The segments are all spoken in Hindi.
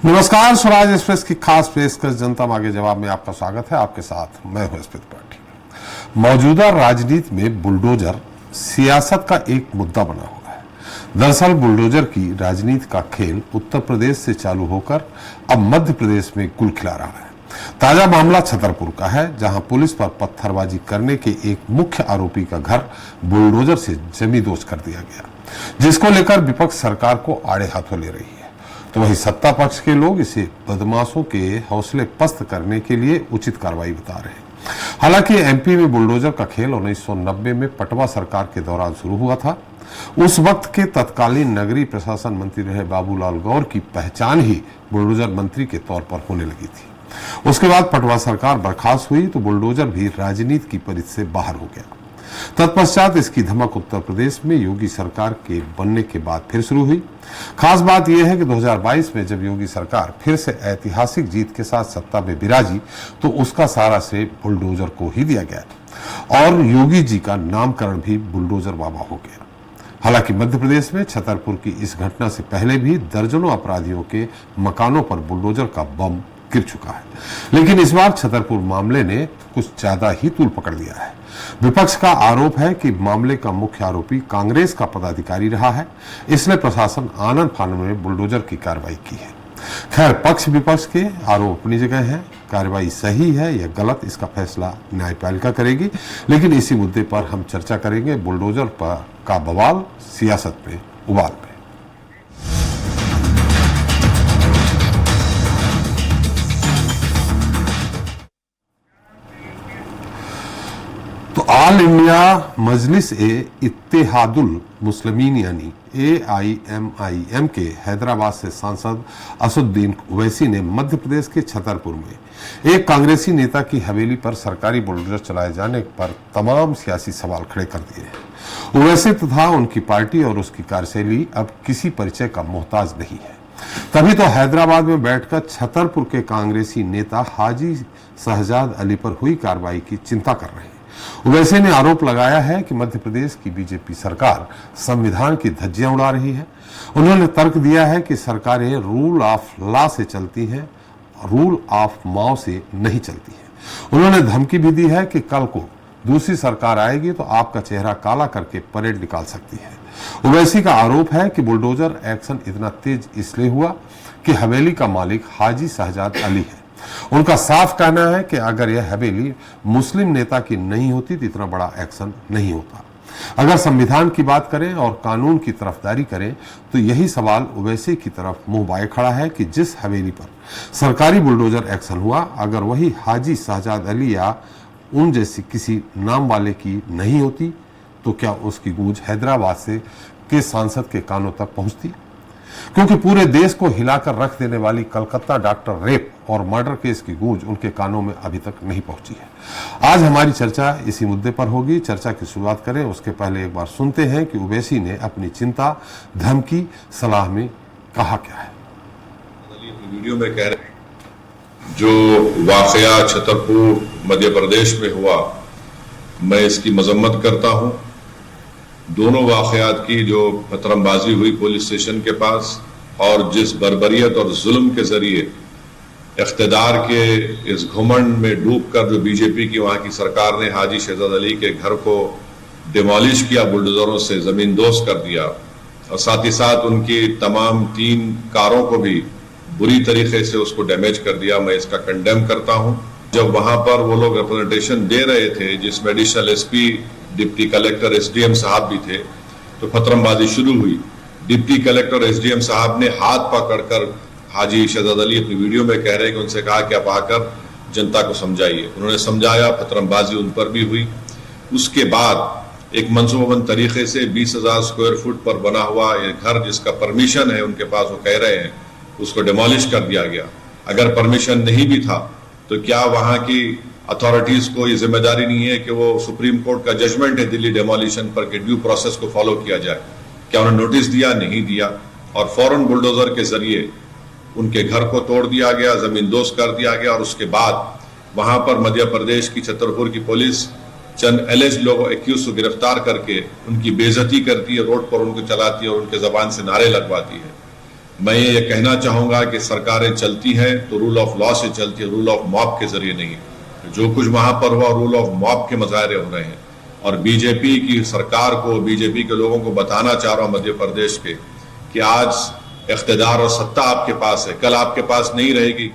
नमस्कार, स्वराज एक्सप्रेस की खास पेशकश जनता मांगे जवाब में आपका स्वागत है। आपके साथ मैं हूं स्मित पाठी। मौजूदा राजनीति में बुलडोजर सियासत का एक मुद्दा बना हुआ है। दरअसल बुलडोजर की राजनीति का खेल उत्तर प्रदेश से चालू होकर अब मध्य प्रदेश में कुल खिला रहा है। ताजा मामला छतरपुर का है, जहां पुलिस पर पत्थरबाजी करने के एक मुख्य आरोपी का घर बुलडोजर से जमींदोज कर दिया गया, जिसको लेकर विपक्ष सरकार को आड़े हाथों ले रही है। तो वही सत्ता पक्ष के लोग इसे बदमाशों के हौसले पस्त करने के लिए उचित कार्रवाई बता रहे हैं। हालांकि एमपी में बुलडोजर का खेल 1990 में पटवा सरकार के दौरान शुरू हुआ था। उस वक्त के तत्कालीन नगरीय प्रशासन मंत्री रहे बाबूलाल गौर की पहचान ही बुलडोजर मंत्री के तौर पर होने लगी थी। उसके बाद पटवा सरकार बर्खास्त हुई तो बुलडोजर भी राजनीति की परिधि से बाहर हो गया। तत्पश्चात इसकी धमक उत्तर प्रदेश में योगी सरकार के बनने के बाद फिर शुरू हुई। खास बात यह है कि 2022 में जब योगी सरकार फिर से ऐतिहासिक जीत के साथ सत्ता में विराजी तो उसका सारा श्रेय बुलडोजर को ही दिया गया और योगी जी का नामकरण भी बुलडोजर बाबा हो गया। हालांकि मध्य प्रदेश में छतरपुर की इस घटना से पहले भी दर्जनों अपराधियों के मकानों पर बुलडोजर का बम गिर चुका है, लेकिन इस बार छतरपुर मामले ने कुछ ज्यादा ही तूल पकड़ लिया है। विपक्ष का आरोप है कि मामले का मुख्य आरोपी कांग्रेस का पदाधिकारी रहा है, इसलिए प्रशासन आनन फानन में बुलडोजर की कार्रवाई की है। खैर, पक्ष विपक्ष के आरोप अपनी जगह है। कार्रवाई सही है या गलत, इसका फैसला न्यायपालिका करेगी, लेकिन इसी मुद्दे पर हम चर्चा करेंगे बुलडोजर पर का बवाल सियासत में उबाल में। तो ऑल इंडिया मजलिस इत्तेहादुल मुस्लिमीन यानी AIMIM के हैदराबाद से सांसद असदुद्दीन ओवैसी ने मध्य प्रदेश के छतरपुर में एक कांग्रेसी नेता की हवेली पर सरकारी बुलडोजर चलाए जाने पर तमाम सियासी सवाल खड़े कर दिए हैं। ओवैसी तथा उनकी पार्टी और उसकी कार्यशैली अब किसी परिचय का मोहताज नहीं है। तभी तो हैदराबाद में बैठकर छतरपुर के कांग्रेसी नेता हाजी शहजाद अली पर हुई कार्रवाई की चिंता कर रहे हैं। ओवैसी ने आरोप लगाया है कि मध्य प्रदेश की बीजेपी सरकार संविधान की धज्जियां उड़ा रही है। उन्होंने तर्क दिया है कि सरकारें रूल ऑफ लॉ से चलती हैं, रूल ऑफ माओ से नहीं चलती हैं। उन्होंने धमकी भी दी है कि कल को दूसरी सरकार आएगी तो आपका चेहरा काला करके परेड निकाल सकती है। ओवैसी का आरोप है कि बुलडोजर एक्शन इतना तेज इसलिए हुआ कि हवेली का मालिक हाजी शहजाद अली है। उनका साफ कहना है कि अगर यह हवेली मुस्लिम नेता की नहीं होती तो इतना बड़ा एक्शन नहीं होता। अगर संविधान की बात करें और कानून की तरफदारी करें तो यही सवाल ओवैसी की तरफ मुंह बाए खड़ा है कि जिस हवेली पर सरकारी बुलडोजर एक्शन हुआ, अगर वही हाजी शहजाद अली या उन जैसी किसी नाम वाले की नहीं होती तो क्या उसकी गूंज हैदराबाद से के सांसद के कानों तक पहुंचती? क्योंकि पूरे देश को हिलाकर रख देने वाली कलकत्ता डॉक्टर रेप और मर्डर केस की गूंज उनके कानों में अभी तक नहीं पहुंची है। आज हमारी चर्चा इसी मुद्दे पर होगी। चर्चा की शुरुआत करें उसके पहले एक बार सुनते हैं कि ओवैसी ने अपनी चिंता, धमकी, सलाह में कहा क्या है। वीडियो में कह रहे जो वाकया छतरपुर मध्य प्रदेश में हुआ, मैं इसकी मजम्मत करता हूं। दोनों वाकयात की जो पथरमबाजी हुई पुलिस स्टेशन के पास और जिस बर्बरियत और जुल्म के जरिए इख्तिदार के इस घुमंड में डूबकर जो बीजेपी की वहां की सरकार ने हाजी शहजाद अली के घर को डिमोलिश किया, बुलडोजरों से जमींदोज कर दिया और साथ ही साथ उनकी तमाम 3 कारों को भी बुरी तरीके से उसको डैमेज कर दिया, मैं इसका कंडेम करता हूं। जब वहां पर वो लोग रिप्रेजेंटेशन दे रहे थे, जिसमें additional SP, deputy collector, SDM साहब भी थे, तो पथरमबाजी शुरू हुई। डिप्टी कलेक्टर, एसडीएम साहब ने हाथ पकड़कर हाजी शहजाद अली अपनी वीडियो में कह रहे हैं कि उनसे कहा कि आप आकर जनता को समझाइए। उन्होंने समझाया, पथरमबाजी उन पर भी हुई। उसके बाद एक मनसूबाबंद तरीके से 20,000 स्क्वायर फुट पर बना हुआ ये घर, जिसका परमिशन है उनके पास, वो कह रहे हैं, उसको डिमोलिश कर दिया गया। अगर परमिशन नहीं भी था तो क्या वहां की अथॉरिटीज को ये जिम्मेदारी नहीं है कि वो सुप्रीम कोर्ट का जजमेंट है दिल्ली डेमोलिशन पर कि ड्यू प्रोसेस को फॉलो किया जाए? क्या उन्होंने नोटिस दिया? नहीं दिया और फौरन बुलडोजर के जरिए उनके घर को तोड़ दिया गया, जमींदोज कर दिया गया। और उसके बाद वहां पर मध्य प्रदेश की छतरपुर की पुलिस चंद एलिज लोगों, एक्यूज को गिरफ्तार करके उनकी बेइज्जती करती है, रोड पर उनको चलाती है और उनके जबान से नारे लगवाती है। मैं ये कहना चाहूंगा कि सरकारें चलती हैं तो रूल ऑफ लॉ से चलती है, रूल ऑफ मॉब के जरिए नहीं। जो कुछ वहां पर हुआ रूल ऑफ मॉब के मुजाहरे हो रहे हैं, और बीजेपी की सरकार को, बीजेपी के लोगों को बताना चाह रहा हूं मध्य प्रदेश के कि आज इख्तिदार और सत्ता आपके पास है, कल आपके पास नहीं रहेगी।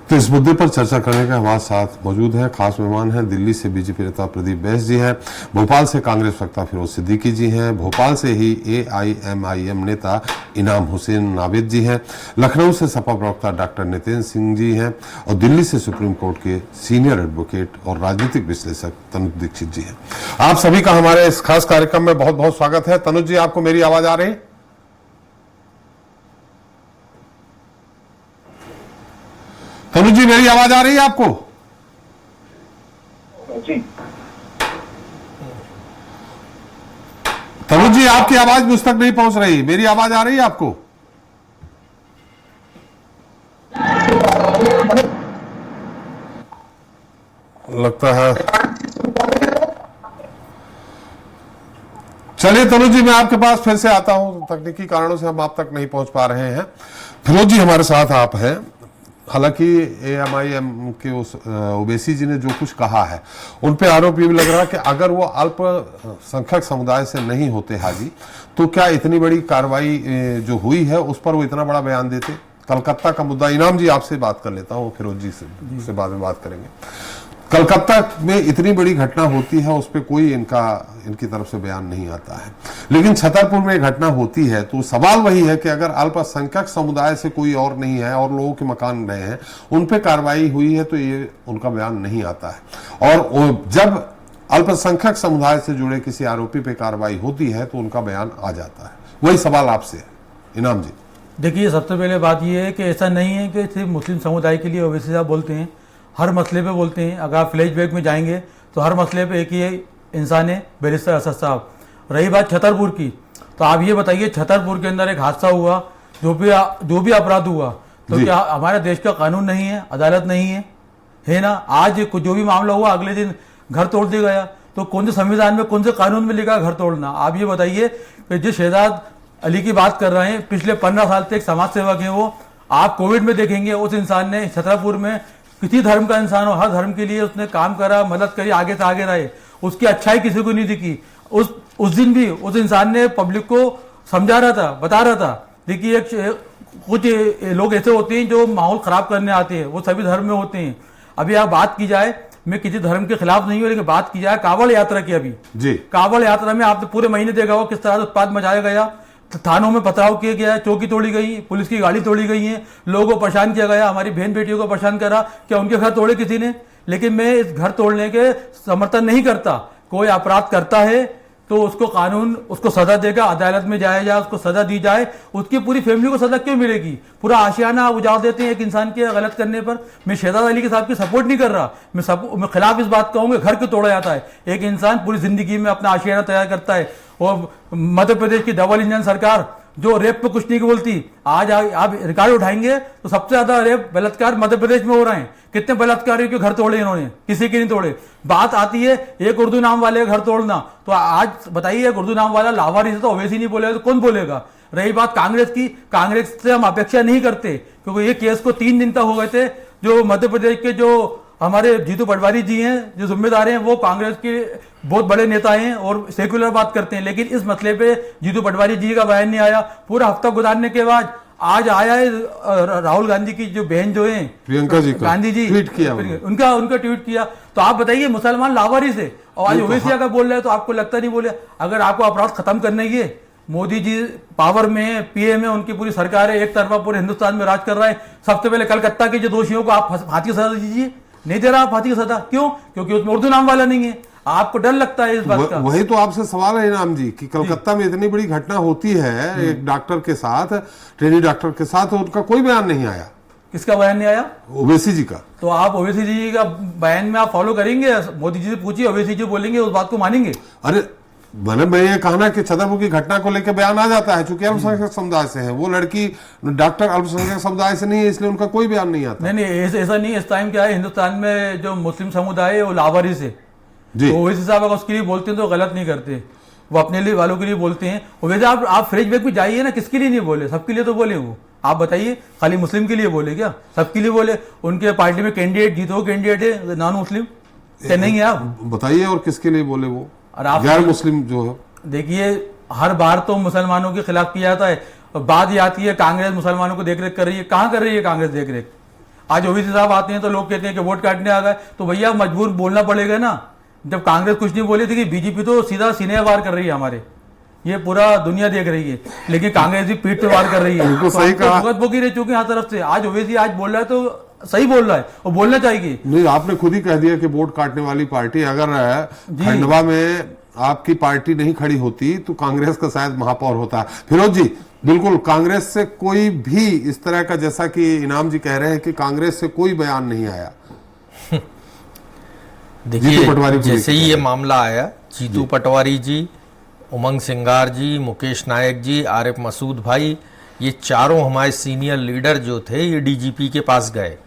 तो इस मुद्दे पर चर्चा करने के हमारे साथ मौजूद हैं खास मेहमान हैं। दिल्ली से बीजेपी नेता प्रदीप बैस जी हैं, भोपाल से कांग्रेस प्रवक्ता फिरोज सिद्दीकी जी हैं, भोपाल से ही AIMIM नेता इनाम हुसैन नाविद जी हैं, लखनऊ से सपा प्रवक्ता डॉक्टर नितिन सिंह जी हैं और दिल्ली से सुप्रीम कोर्ट के सीनियर एडवोकेट और राजनीतिक विश्लेषक तनुज दीक्षित जी हैं। आप सभी का हमारे इस खास कार्यक्रम में बहुत बहुत स्वागत है। तनुज जी, आपको मेरी आवाज आ रही है? तनुज जी, मेरी आवाज आ रही है आपको? जी। तनुज जी, आपकी आवाज मुझ तक नहीं पहुंच रही, मेरी आवाज आ रही है आपको? लगता है। चलिए तनुज जी, मैं आपके पास फिर से आता हूं, तकनीकी कारणों से हम आप तक नहीं पहुंच पा रहे हैं। फिरोज जी हमारे साथ आप हैं। हालांकि AIMIM के उस ओवैसी जी ने जो कुछ कहा है उन पे आरोप ये भी लग रहा है कि अगर वो अल्पसंख्यक समुदाय से नहीं होते हाजी, तो क्या इतनी बड़ी कार्रवाई जो हुई है उस पर वो इतना बड़ा बयान देते। कलकत्ता का मुद्दा, इनाम जी आपसे बात कर लेता हूँ, फिरोज जी से बाद में बात करेंगे। कलकत्ता में इतनी बड़ी घटना होती है, उस पर कोई इनकी तरफ से बयान नहीं आता है, लेकिन छतरपुर में घटना होती है तो सवाल वही है कि अगर अल्पसंख्यक समुदाय से कोई और नहीं है और लोगों के मकान रहे हैं, उन पे कार्रवाई हुई है तो ये उनका बयान नहीं आता है, और जब अल्पसंख्यक समुदाय से जुड़े किसी आरोपी पे कार्रवाई होती है तो उनका बयान आ जाता है। वही सवाल आपसे है इनाम जी। देखिए, सबसे पहले बात यह है कि ऐसा नहीं है कि सिर्फ मुस्लिम समुदाय के लिए ओवैसी साहब बोलते हैं, हर मसले पे बोलते हैं। अगर आप फ्लैशबैक में जाएंगे तो हर मसले पे एक ही इंसान है, बैरिस्टर असद साहब। रही बात छतरपुर की, तो आप ये बताइए, छतरपुर के अंदर एक हादसा हुआ, जो भी अपराध हुआ, तो क्या हमारे देश का कानून नहीं है, अदालत नहीं है ना? आज जो भी मामला हुआ अगले दिन घर तोड़ दिया गया, तो कौन से संविधान में, कौन से कानून में लिखा घर तोड़ना? आप ये बताइए कि जिस शहजाद अली की बात कर रहे हैं, पिछले 15 साल से एक समाज सेवक है वो। आप कोविड में देखेंगे उस इंसान ने छतरपुर में, किसी धर्म का इंसान हो, हर धर्म के लिए उसने काम करा, मदद करी, आगे से आगे रहे, उसकी अच्छाई किसी को नहीं दिखी। उस दिन भी उस इंसान ने पब्लिक को समझा रहा था, बता रहा था। देखिए, कुछ लोग ऐसे होते हैं जो माहौल खराब करने आते हैं, वो सभी धर्म में होते हैं। अभी आप बात की जाए, मैं किसी धर्म के खिलाफ नहीं हूँ, लेकिन बात की जाए कांवड़ यात्रा की, अभी जी कांवड़ यात्रा में आपने पूरे महीने देखा हो किस तरह से उत्पाद मचाया गया, थानों में पथराव किया गया, चौकी तोड़ी गई, पुलिस की गाड़ी तोड़ी गई है, लोगों को परेशान किया गया, हमारी बहन बेटियों को परेशान करा। क्या उनके घर तोड़े किसी ने? लेकिन मैं इस घर तोड़ने के समर्थन नहीं करता। कोई अपराध करता है तो उसको कानून उसको सजा देगा, अदालत में जाया जाए, उसको सजा दी जाए। उसकी पूरी फैमिली को सजा क्यों मिलेगी? पूरा आशियाना उजाड़ देते हैं एक इंसान के गलत करने पर। मैं शहजाद अली के साहब की सपोर्ट नहीं कर रहा, मैं खिलाफ इस बात कहूंगा, घर क्यों तोड़ा जाता है? एक इंसान पूरी जिंदगी में अपना आशियाना तैयार करता है। और मध्य प्रदेश की डबल इंजन सरकार जो रेप पे कुछ नहीं बोलती, आज आप रिकॉर्ड उठाएंगे तो सबसे ज्यादा रेप बलात्कार मध्य प्रदेश में हो रहे हैं। कितने बलात्कारियों के घर तोड़े इन्होंने? किसी के नहीं तोड़े। बात आती है एक उर्दू नाम वाले घर तोड़ना, तो आज बताइए, एक उर्दू नाम वाला लावारिस है तो ओवैसी नहीं बोलेगा तो कौन बोलेगा? रही बात कांग्रेस की, कांग्रेस से हम अपेक्षा नहीं करते, क्योंकि ये केस को 3 दिन तक हो गए थे। जो मध्य प्रदेश के जो हमारे जीतू पटवारी जी हैं, जो जिम्मेदार हैं, वो कांग्रेस के बहुत बड़े नेता हैं और सेक्युलर बात करते हैं, लेकिन इस मसले पे जीतू पटवारी जी का बयान नहीं आया। पूरा हफ्ता गुजारने के बाद आज आया है राहुल गांधी की जो बहन जो है प्रियंका जी, गांधी जी, ट्वीट किया, उनका ट्वीट किया। तो आप बताइए, मुसलमान लावारिस है और आज ओवैसी का बोल रहे हैं, तो आपको लगता नहीं बोले? अगर आपको अपराध खत्म करने की, मोदी जी पावर में, पीएम में, उनकी पूरी सरकार है, एक तरफा पूरे हिंदुस्तान में राज कर रहा है। सबसे पहले कलकत्ता के जो दोषियों को आप फांसी की सजा दीजिए। नहीं दे रहा आप फांसी की सजा, क्यों? क्योंकि उसमें उर्दू नाम वाला नहीं है। आपको डर लगता है इस बात का? वही तो आपसे सवाल है इनाम जी कि कलकत्ता में इतनी बड़ी घटना होती है एक डॉक्टर के साथ, ट्रेनी डॉक्टर के साथ, तो उनका कोई बयान नहीं आया। किसका बयान नहीं आया? ओवैसी जी का। तो आप ओवैसी जी का बयान में आप फॉलो करेंगे? मोदी जी से पूछिए, ओवैसी जी बोलेंगे उस बात को मानेंगे? अरे मैं ये कहना कि छतरपुर की घटना को लेकर बयान आ जाता है, चूंकि अल्पसंख्यक समुदाय से है वो लड़की, डॉक्टर अल्पसंख्यक समुदाय से नहीं है, इसलिए उनका कोई बयान नहीं आता। नहीं ऐसा नहीं। इस टाइम क्या है, हिंदुस्तान में जो मुस्लिम समुदाय है वो लावारिस है जी। तो इस हिसाब अगर उसके लिए बोलते हैं तो गलत नहीं करते, वो अपने लिए वालों के लिए बोलते हैं। और वैसे आप फ्लैशबैक में जाइए ना, किसके लिए नहीं बोले, सबके लिए तो बोले वो। आप बताइए, खाली मुस्लिम के लिए बोले क्या? सबके लिए बोले। उनके पार्टी में कैंडिडेट जीतो कैंडिडेट है नॉन मुस्लिम क्या नहीं है? आप बताइए और किसके लिए बोले वो और आप गैर मुस्लिम जो है? देखिए, हर बार तो मुसलमानों के खिलाफ किया जाता है, और बात ये आती है कांग्रेस मुसलमानों को देखरेख कर रही है। कहाँ कर रही है कांग्रेस देखरेख? आज ओवैसी साहब आते हैं तो लोग कहते हैं कि वोट काटने आ गए, तो भैया मजबूर बोलना पड़ेगा ना। जब कांग्रेस कुछ नहीं बोली थी कि बीजेपी तो सीधा सीने वार कर रही है हमारे, ये पूरा दुनिया देख रही है, लेकिन कांग्रेस भी पीठ पे वार कर रही है। तो सही कहा, भुगत भोगी रह चुके हर तरफ से। आज ओवैसी आज बोल रहा है तो सही बोल रहा है और बोलना चाहिए। नहीं, आपने खुद ही कह दिया कि वोट काटने वाली पार्टी, अगर खंडवा में आपकी पार्टी नहीं खड़ी होती तो कांग्रेस का शायद महापौर होता। फिरोज जी, बिल्कुल कांग्रेस से कोई भी इस तरह का, जैसा कि इनाम जी कह रहे हैं कि कांग्रेस से कोई बयान नहीं आया। देखिए, जैसे ही ये मामला आया, जीतू पटवारी जी, उमंग सिंगार जी, मुकेश नायक जी, आरिफ मसूद भाई, ये चारों हमारे सीनियर लीडर जो थे ये डीजीपी के पास गए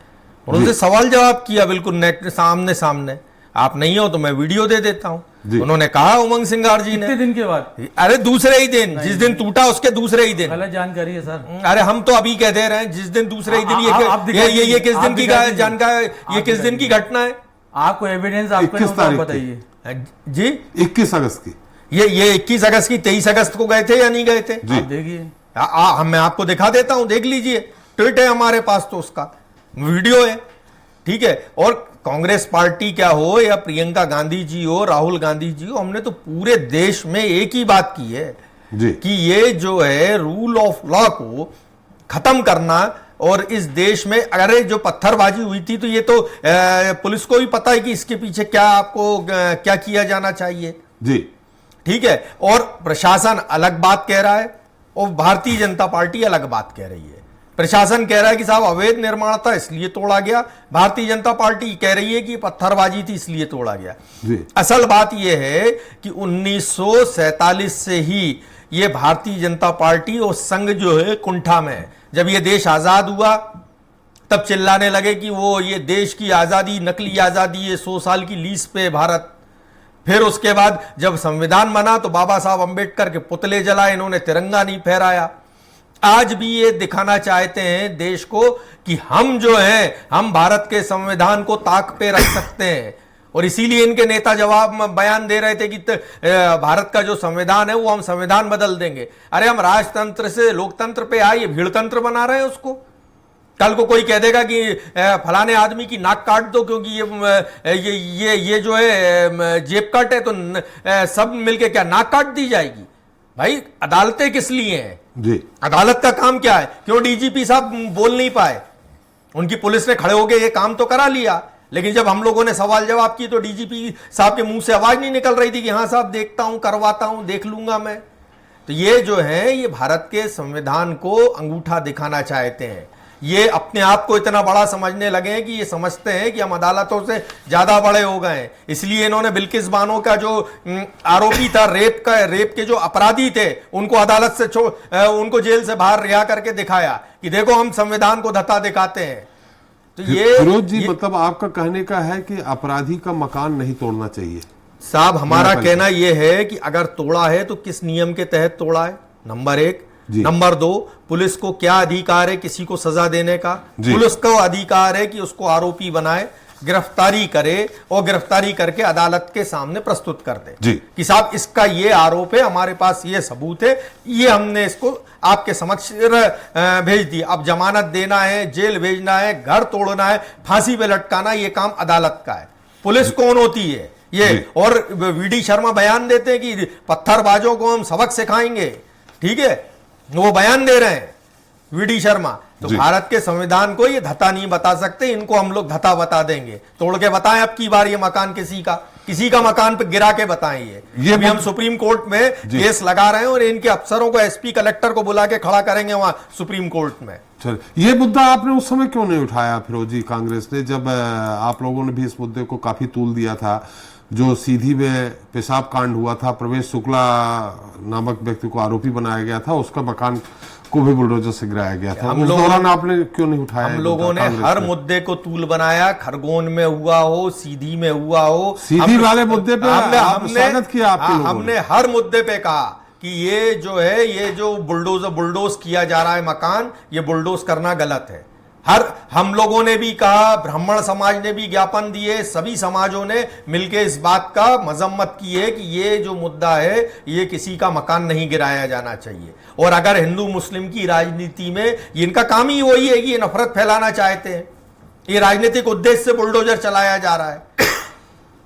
और उनसे सवाल जवाब किया, बिल्कुल नेट सामने सामने। आप नहीं हो तो मैं वीडियो दे देता हूं। उन्होंने कहा उमंग सिंगार जी ने, कितने दिन के बाद? अरे दूसरे ही दिन, जिस दिन टूटा उसके दूसरे ही दिन। गलत जानकारी है सर। अरे हम तो अभी कह दे रहे हैं जिस दिन दूसरे ही दिन। ये किस दिन की जानकारी, ये किस दिन की घटना है? आपको एविडेंस आपको बताइए जी। 21 अगस्त की, ये 21 अगस्त की, 23 अगस्त को गए थे या नहीं गए थे? देखिए, मैं आपको दिखा देता हूं, देख लीजिए, ट्वीट है हमारे पास तो उसका वीडियो है, ठीक है। और कांग्रेस पार्टी क्या हो या प्रियंका गांधी जी हो, राहुल गांधी जी हो, हमने तो पूरे देश में एक ही बात की है जी। कि ये जो है रूल ऑफ लॉ को खत्म करना। और इस देश में अरे जो पत्थरबाजी हुई थी तो ये तो पुलिस को भी पता है कि इसके पीछे क्या आपको क्या किया जाना चाहिए जी, ठीक है। और प्रशासन अलग बात कह रहा है और भारतीय जनता पार्टी अलग बात कह रही है। प्रशासन कह रहा है कि साहब अवैध निर्माण था इसलिए तोड़ा गया, भारतीय जनता पार्टी कह रही है कि पत्थरबाजी थी इसलिए तोड़ा गया जी। असल बात यह है कि 1947 से ही ये भारतीय जनता पार्टी और संघ जो है कुंठा में है। जब ये देश आजाद हुआ तब चिल्लाने लगे कि वो ये देश की आजादी नकली आजादी है, 100 साल की लीज पे भारत। फिर उसके बाद जब संविधान बना तो बाबा साहब अंबेडकर के पुतले जलाए, इन्होंने तिरंगा नहीं फहराया। आज भी ये दिखाना चाहते हैं देश को कि हम जो हैं हम भारत के संविधान को ताक पे रख सकते हैं। और इसीलिए इनके नेता जवाब में बयान दे रहे थे कि भारत का जो संविधान है वो हम संविधान बदल देंगे। अरे हम राजतंत्र से लोकतंत्र पे आए, ये भीड़तंत्र बना रहे हैं उसको। कल को कोई कह देगा कि फलाने आदमी की नाक काट दो क्योंकि ये जो है जेब कट है, तो सब मिलके क्या नाक काट दी जाएगी? भाई अदालतें किस लिए हैं जी? अदालत का काम क्या है? क्यों डीजीपी साहब बोल नहीं पाए? उनकी पुलिस ने खड़े होकर ये काम तो करा लिया, लेकिन जब हम लोगों ने सवाल जवाब किए तो डीजीपी साहब के मुंह से आवाज नहीं निकल रही थी कि हाँ साहब देखता हूं, करवाता हूं, देख लूंगा मैं। तो ये जो है ये भारत के संविधान को अंगूठा दिखाना चाहते हैं। ये अपने आप को इतना बड़ा समझने लगे हैं कि ये समझते हैं कि हम अदालतों से ज्यादा बड़े हो गए हैं। इसलिए इन्होंने बिल्किस बानो का जो आरोपी था, रेप के जो अपराधी थे, उनको अदालत से उनको जेल से बाहर रिहा करके दिखाया कि देखो हम संविधान को धत्ता दिखाते हैं। तो फिरोज जी, मतलब आपका कहने का है कि अपराधी का मकान नहीं तोड़ना चाहिए? साहब हमारा कहना यह है कि अगर तोड़ा है तो किस नियम के तहत तोड़ा है, नंबर 1। नंबर 2, पुलिस को क्या अधिकार है किसी को सजा देने का? पुलिस को अधिकार है कि उसको आरोपी बनाए, गिरफ्तारी करे और गिरफ्तारी करके अदालत के सामने प्रस्तुत कर दे कि साहब इसका ये आरोप है, हमारे पास ये सबूत है, ये हमने इसको आपके समक्ष भेज दिया। अब जमानत देना है, जेल भेजना है, घर तोड़ना है, फांसी पे लटकाना, ये काम अदालत का है। पुलिस कौन होती है ये? और वीडी शर्मा बयान देते हैं कि पत्थरबाजों को हम सबक सिखाएंगे, ठीक है, वो बयान दे रहे हैं वीडी शर्मा। तो भारत के संविधान को ये धता नहीं बता सकते, इनको हम लोग धता बता देंगे। तोड़ के बताएं अब की बार ये मकान किसी का मकान पे गिरा के बताएं। ये अभी हम सुप्रीम कोर्ट में केस लगा रहे हैं और इनके अफसरों को, एसपी कलेक्टर को बुला के खड़ा करेंगे वहां सुप्रीम कोर्ट में। चल, ये मुद्दा आपने उस समय क्यों नहीं उठाया फिरोजी? कांग्रेस ने, जब आप लोगों ने भी इस मुद्दे को काफी तूल दिया था, जो सीधी में पेशाब कांड हुआ था, प्रवेश शुक्ला नामक व्यक्ति को आरोपी बनाया गया था, उसका मकान को भी बुलडोजर से गिराया गया था। उस दौरान आपने क्यों नहीं उठाया? हम लोगों ने हर मुद्दे को तूल बनाया, खरगोन में हुआ हो, सीधी में हुआ हो, सीधी वाले मुद्दे पे हमने स्वागत किया आपके लोगों ने। हमने हर मुद्दे पे कहा कि ये जो है, ये जो बुलडोज किया जा रहा है मकान, ये बुलडोज करना गलत है। हम लोगों ने भी कहा, ब्राह्मण समाज ने भी ज्ञापन दिए, सभी समाजों ने मिलकर इस बात का मजम्मत की है कि ये जो मुद्दा है, ये किसी का मकान नहीं गिराया जाना चाहिए। और अगर हिंदू मुस्लिम की राजनीति में, इनका काम ही वही है कि ये नफरत फैलाना चाहते हैं, ये राजनीतिक उद्देश्य से बुलडोजर चलाया जा रहा है।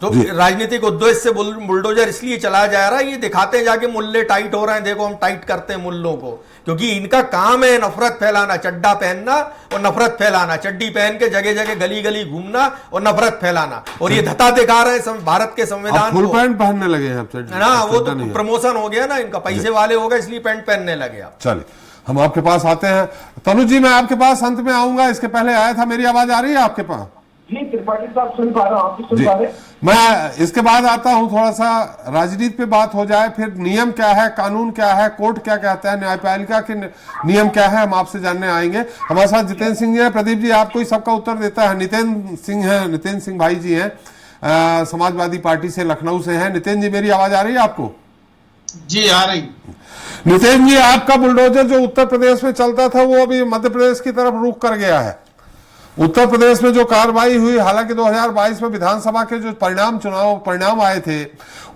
तो राजनीतिक उद्देश्य से बुलडोजर इसलिए चलाया जा रहा है, ये दिखाते हैं जाके मुल्ले टाइट हो रहे हैं, देखो हम टाइट करते हैं मुल्लों को, क्योंकि इनका काम है नफरत फैलाना, चड्डा पहनना और नफरत फैलाना, चड्डी पहन के जगह जगह गली गली घूमना और नफरत फैलाना। और ये धता दिखा रहे हैं भारत के संविधान फुल पैंट पहनने लगे हैं ना, वो तो प्रमोशन हो गया ना इनका, पैसे वाले हो गए इसलिए पैंट पहनने लगे। आप चलिए, हम आपके पास आते हैं। तनु जी, मैं आपके पास अंत में आऊंगा, इसके पहले आया था, मेरी आवाज आ रही है आपके पास? जी त्रिपाठी साहब सुन पा रहा हूँ, आप भी सुन पा रहे हैं? मैं इसके बाद आता हूं, थोड़ा सा राजनीति पे बात हो जाए, फिर नियम क्या है, कानून क्या है, कोर्ट क्या कहता है, न्यायपालिका के नियम क्या है, हम आपसे जानने आएंगे। हमारे साथ जितेंद्र सिंह जी हैं। प्रदीप जी, आपको ही सबका उत्तर देता है। नितेंद्र सिंह भाई जी हैं, समाजवादी पार्टी से, लखनऊ से हैं। नितेंद्र जी, मेरी आवाज आ रही है आपको? जी आ रही। नितेंद्र जी, आपका बुलडोजर जो उत्तर प्रदेश में चलता था, वो अभी मध्य प्रदेश की तरफ रुख कर गया है। उत्तर प्रदेश में जो कार्रवाई हुई, हालांकि 2022 में विधानसभा के जो परिणाम आए थे,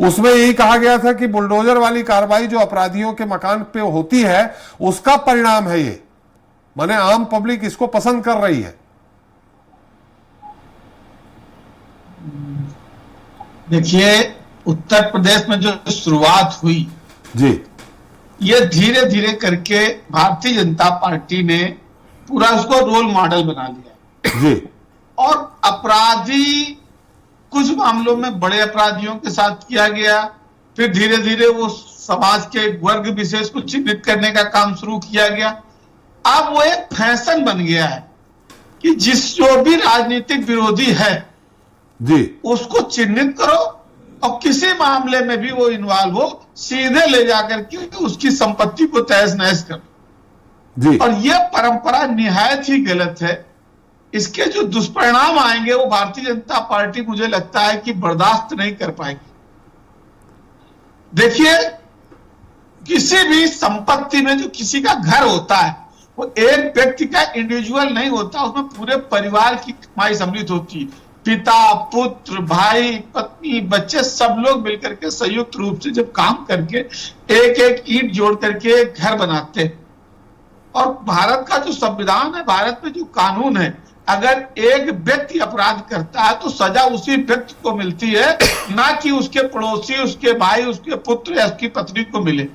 उसमें यही कहा गया था कि बुलडोजर वाली कार्रवाई जो अपराधियों के मकान पे होती है, उसका परिणाम है ये, माने आम पब्लिक इसको पसंद कर रही है। देखिए, उत्तर प्रदेश में जो शुरुआत हुई जी, ये धीरे धीरे करके भारतीय जनता पार्टी ने पूरा उसको रोल मॉडल बना लिया जी। और अपराधी कुछ मामलों में बड़े अपराधियों के साथ किया गया, फिर धीरे धीरे वो समाज के वर्ग विशेष को चिन्हित करने का काम शुरू किया गया। अब वो एक फैशन बन गया है कि जो भी राजनीतिक विरोधी है जी, उसको चिन्हित करो और किसी मामले में भी वो इन्वॉल्व हो, सीधे ले जाकर के उसकी संपत्ति को तहस नहस करो जी। और ये परंपरा निहायत ही गलत है। इसके जो दुष्परिणाम आएंगे वो भारतीय जनता पार्टी, मुझे लगता है कि बर्दाश्त नहीं कर पाएगी। देखिए, किसी भी संपत्ति में जो किसी का घर होता है, वो एक व्यक्ति का इंडिविजुअल नहीं होता, उसमें पूरे परिवार की कमाई सम्मिलित होती है। पिता, पुत्र, भाई, पत्नी, बच्चे, सब लोग मिलकर के संयुक्त रूप से जब काम करके एक एक ईंट जोड़ करके एक घर बनाते हैं। और भारत का जो संविधान है, भारत में जो कानून है, अगर एक व्यक्ति अपराध करता है तो सजा उसी व्यक्ति को मिलती है, ना कि उसके पड़ोसी, उसके भाई, उसके पुत्र या उसकी पत्नी को मिले।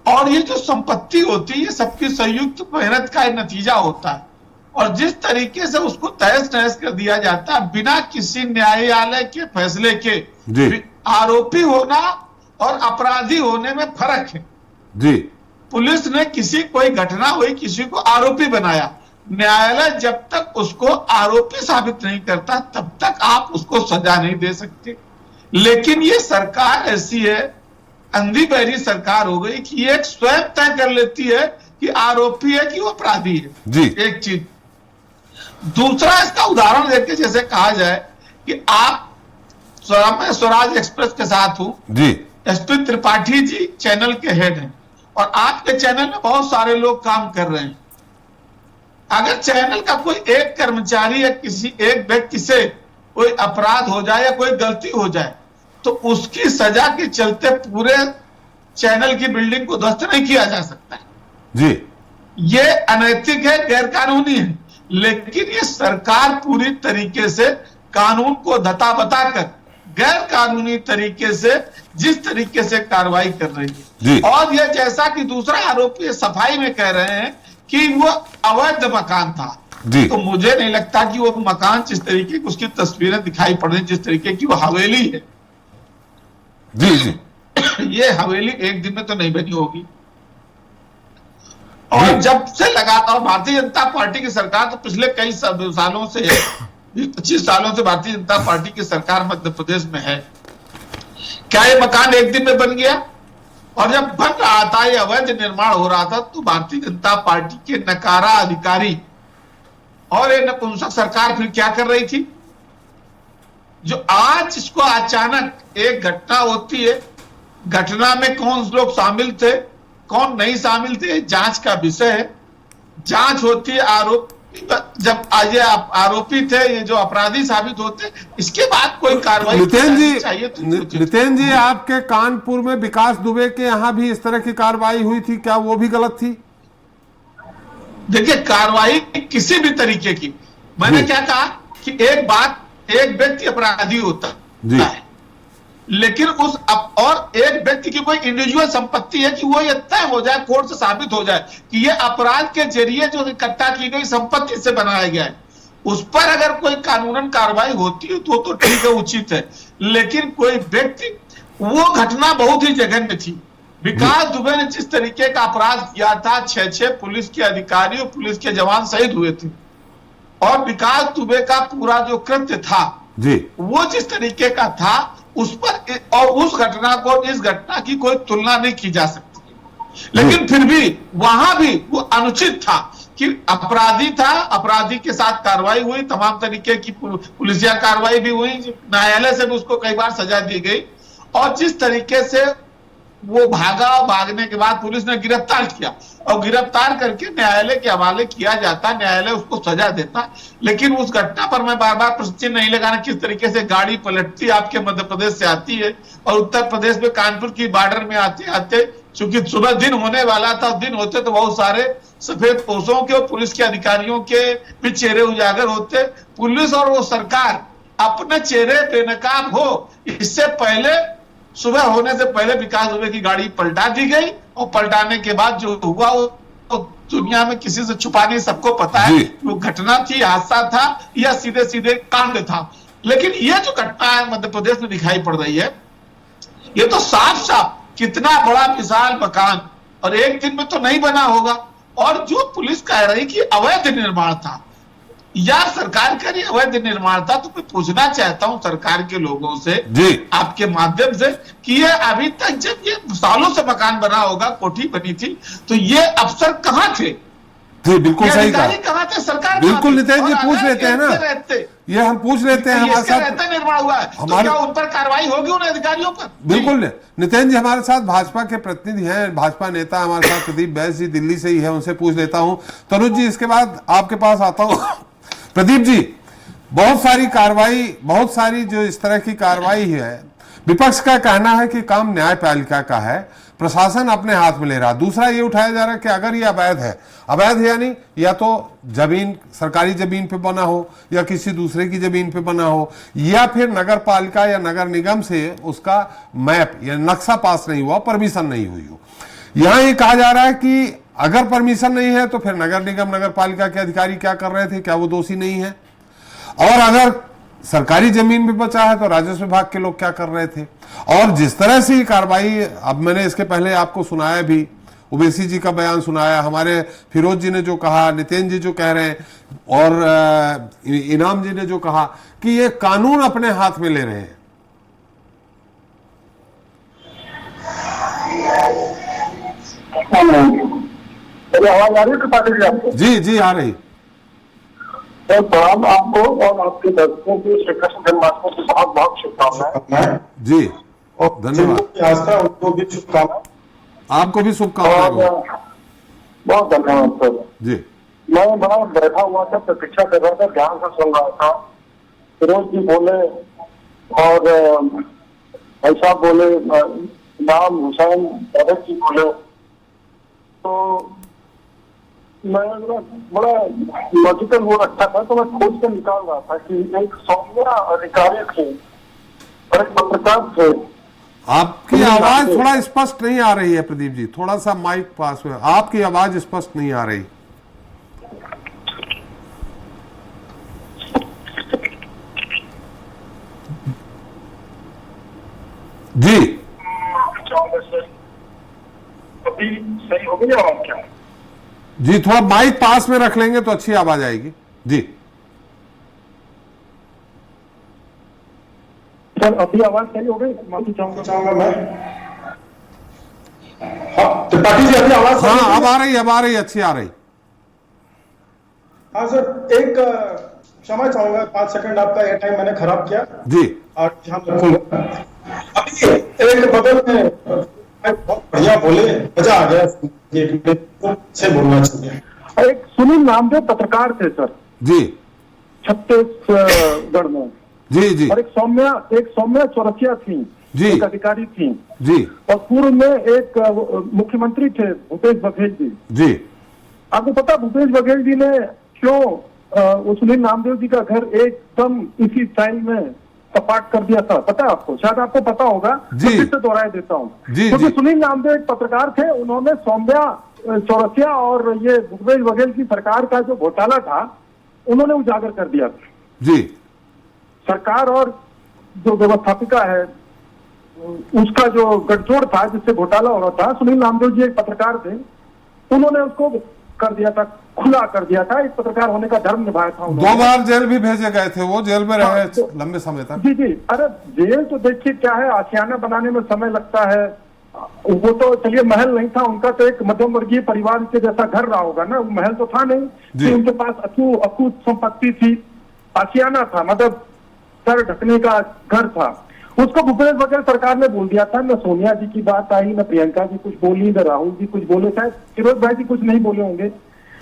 और ये जो संपत्ति होती है, ये सबकी संयुक्त मेहनत का एक नतीजा होता है। और जिस तरीके से उसको तहस नहस कर दिया जाता है बिना किसी न्यायालय के फैसले के, आरोपी होना और अपराधी होने में फर्क है जी। पुलिस ने कोई घटना हुई, किसी को आरोपी बनाया, न्यायालय जब तक उसको आरोपी साबित नहीं करता तब तक आप उसको सजा नहीं दे सकते। लेकिन ये सरकार ऐसी है, अंधी बहरी सरकार हो गई कि ये स्वयं तय कर लेती है कि आरोपी है कि वो अपराधी है जी। एक चीज। दूसरा, इसका उदाहरण देके जैसे कहा जाए कि आप, मैं स्वराज एक्सप्रेस के साथ हूं जी, एसपी त्रिपाठी जी चैनल के हेड हैं और आपके चैनल में बहुत सारे लोग काम कर रहे हैं। अगर चैनल का कोई एक कर्मचारी या किसी एक व्यक्ति से कोई अपराध हो जाए या कोई गलती हो जाए तो उसकी सजा के चलते पूरे चैनल की बिल्डिंग को ध्वस्त नहीं किया जा सकता है जी। ये अनैतिक है, गैर कानूनी है। लेकिन ये सरकार पूरी तरीके से कानून को धता बताकर गैर कानूनी तरीके से जिस तरीके से कार्रवाई कर रही है। और यह जैसा कि दूसरा आरोपी सफाई में कह रहे हैं कि वो अवैध मकान था, तो मुझे नहीं लगता कि वो मकान जिस तरीके की उसकी तस्वीरें दिखाई पड़ रही, जिस तरीके की वो हवेली है जी जी, ये हवेली एक दिन में तो नहीं बनी होगी। और जब से लगातार भारतीय जनता पार्टी की सरकार, तो पिछले कई सालों से 25 सालों से भारतीय जनता पार्टी की सरकार मध्य प्रदेश में है, क्या ये मकान एक दिन में बन गया? और जब बन रहा था, ये अवैध निर्माण हो रहा था, तो भारतीय जनता पार्टी के नकारा अधिकारी और ये नपुंसक सरकार फिर क्या कर रही थी? जो आज इसको अचानक एक घटना होती है, घटना में कौन लोग शामिल थे, कौन नहीं शामिल थे, जांच का विषय है। जांच होती है, आरोपी जब आज आरोपी थे, ये जो अपराधी साबित होते, इसके बाद कोई कार्रवाई चाहिए। नितिन जी, आपके कानपुर में विकास दुबे के यहाँ भी इस तरह की कार्रवाई हुई थी, क्या वो भी गलत थी? देखिए, कार्रवाई किसी भी तरीके की, मैंने क्या कहा कि एक व्यक्ति अपराधी होता है, लेकिन और एक व्यक्ति की कोई इंडिविजुअल संपत्ति है कि वो ये तय हो जाए, कोर्ट से साबित हो जाए कि ये अपराध के जरिए जो इकट्ठा की गई संपत्ति से बनाया गया है, उस पर अगर कोई कानूनन कार्रवाई होती है तो ठीक है, उचित है। लेकिन कोई व्यक्ति, वो घटना बहुत ही जघन्य थी। विकास दुबे ने जिस तरीके का अपराध किया था, 6 पुलिस के अधिकारी और पुलिस के जवान शहीद हुए थे, और विकास दुबे का पूरा जो कृत्य था जी, वो जिस तरीके का था, उस पर और उस घटना को इस घटना की कोई तुलना नहीं की जा सकती। लेकिन फिर भी वहां भी वो अनुचित था कि अपराधी था, अपराधी के साथ कार्रवाई हुई, तमाम तरीके की पुलिसिया कार्रवाई भी हुई, न्यायालय से भी उसको कई बार सजा दी गई, और जिस तरीके से वो भागा, भागने के बाद पुलिस ने गिरफ्तार किया और गिरफ्तार करके न्यायालय के हवाले किया जाता, न्यायालय उसको सजा देता। लेकिन उस घटना पर मैं बार बार प्रश्न नहीं लगाना, किस तरीके से गाड़ी पलटती आपके मध्य प्रदेश से आती है और उत्तर प्रदेश में कानपुर की बॉर्डर में आते आते, चूंकि सुबह दिन होने वाला था, दिन होते तो बहुत सारे सफेद पोशों के और पुलिस के अधिकारियों के भी चेहरे उजागर होते। पुलिस और वो सरकार अपने चेहरे बेनकाब हो, इससे पहले सुबह होने से पहले विकास दुबे की गाड़ी पलटा दी गई, और पलटाने के बाद जो हुआ वो तो दुनिया में किसी से छुपा नहीं, सबको पता है वो घटना थी, हादसा था या सीधे सीधे कांड था। लेकिन ये जो घटना है मध्य प्रदेश में दिखाई पड़ रही है, ये तो साफ साफ कितना बड़ा विशाल मकान और एक दिन में तो नहीं बना होगा, और जो पुलिस कह रही कि अवैध निर्माण था या सरकार का ही अवैध निर्माण था, तो मैं पूछना चाहता हूं सरकार के लोगों से आपके माध्यम से कि ये अभी तक जब ये सालों से मकान बना होगा, कोठी बनी थी, तो ये अफसर कहां थे? जी बिल्कुल सही कहा, कहां थे? सरकार बिल्कुल नितिन जी पूछ लेते हैं ना, ये हम पूछ लेते हैं, हमारे साथ निर्माण हुआ है, तो क्या उन पर कार्रवाई होगी उन अधिकारियों पर? बिल्कुल नितिन जी, हमारे साथ भाजपा के प्रतिनिधि हैं, भाजपा नेता हमारे साथ प्रदीप बैस जी दिल्ली से ही है, उनसे पूछ लेता हूं। तनुज जी, इसके बाद आपके पास आता हूं। प्रदीप जी, बहुत सारी कार्रवाई, बहुत सारी जो इस तरह की कार्रवाई है, विपक्ष का कहना है कि काम न्यायपालिका का है, प्रशासन अपने हाथ में ले रहा। दूसरा ये उठाया जा रहा है कि अगर ये अवैध है, अवैध यानी या तो जमीन सरकारी जमीन पे बना हो या किसी दूसरे की जमीन पे बना हो, या फिर नगर पालिका या नगर निगम से उसका मैप या नक्शा पास नहीं हुआ, परमिशन नहीं हुई हो। यहां ये कहा जा रहा है कि अगर परमिशन नहीं है तो फिर नगर निगम नगर पालिका के अधिकारी क्या कर रहे थे, क्या वो दोषी नहीं है? और अगर सरकारी जमीन भी बचा है तो राजस्व विभाग के लोग क्या कर रहे थे? और जिस तरह से ये कार्रवाई, अब मैंने इसके पहले आपको सुनाया भी, ओवैसी जी का बयान सुनाया, हमारे फिरोज जी ने जो कहा, नितिन जी जो कह रहे हैं, और इनाम जी ने जो कहा कि ये कानून अपने हाथ में ले रहे हैं। आवाज आ रही है त्रिपाठी जी आपको? जी जी आ रही। तो प्रणाम आपको और आपके दर्शकों की श्री कृष्ण जन्माष्टमी की बहुत बहुत शुभकामनाएं। जी धन्यवाद, आस्था उनको भी शुभकामनाएं। आपको भी शुभकामनाएं। बहुत धन्यवाद सर जी। मैं बड़ा बैठा हुआ था, प्रतीक्षा कर रहा था, ध्यान से सुन रहा था। फिरोज जी बोले और भाई साहब बोले, इनाम हुसैन जी बोले, तो मैं बड़ा लॉजिकल वो रखा था, तो मैं खोज के निकाल रहा था कि एक सौम्य अधिकारी थे और एक पत्रकार थे। आपकी आवाज थोड़ा स्पष्ट नहीं आ रही है प्रदीप जी, थोड़ा सा माइक पास में, आपकी आवाज स्पष्ट नहीं आ रही। जी अभी सही हो गई आवाज क्या? जी थोड़ा माइक पास में रख लेंगे तो अच्छी आवाज आएगी। जी सर अभी आवाज सही हो गई? माफी चाहूंगा मैं। हाँ त्रिपाठी जी अभी आवाज? हाँ अब आ रही अच्छी आ रही। हाँ सर, एक क्षमा चाहूंगा, 5 सेकंड आपका एयर टाइम मैंने खराब किया जी, और ध्यान रखूंगा। अभी एक बदल में बहुत बढ़िया बोले, मजा आ गया, से बोलना चाहिए। एक सुनील नामदेव पत्रकार थे सर जी छत्तीसगढ़ में, जी और एक सौम्या चौरसिया थी जी, एक अधिकारी थी जी, और पूर्व में एक मुख्यमंत्री थे भूपेश बघेल जी। आपको पता भूपेश बघेल जी ने क्यों उस सुनील नामदेव जी का घर एकदम इसी स्टाइल में सपाट कर दिया था? पता है आपको? शायद आपको पता होगा, जी, तो फिर से दोहराए देता हूँ। क्योंकि सुनील नामदेव एक पत्रकार थे, उन्होंने सौम्या चौरसिया और ये भूपेश बघेल की सरकार का जो घोटाला था उन्होंने उजागर कर दिया जी। सरकार और जो व्यवस्थापिका है उसका जो गठजोड़ था जिससे घोटाला हो रहा था, सुनील नामदेव जी एक पत्रकार थे, उन्होंने उसको कर दिया था, खुला कर दिया था। एक पत्रकार होने का धर्म निभाया था उन्होंने। 2 बार जेल भी भेजे गए थे, वो जेल में रहे लंबे समय तक। जी। अरे जेल तो देखिए क्या है, आशियाना बनाने में समय लगता है। वो तो चलिए महल नहीं था उनका, तो एक मध्यम वर्गीय परिवार के जैसा घर रहा होगा ना, वो महल तो था नहीं कि उनके पास अकूत संपत्ति थी, आशियाना था, मतलब सर ढकने का घर था। उसको भूपेश बघेल सरकार ने बोल दिया था। न सोनिया जी की बात आई, न प्रियंका जी कुछ बोली, न राहुल जी कुछ बोले, शायद फिरोज भाई जी कुछ नहीं बोले होंगे,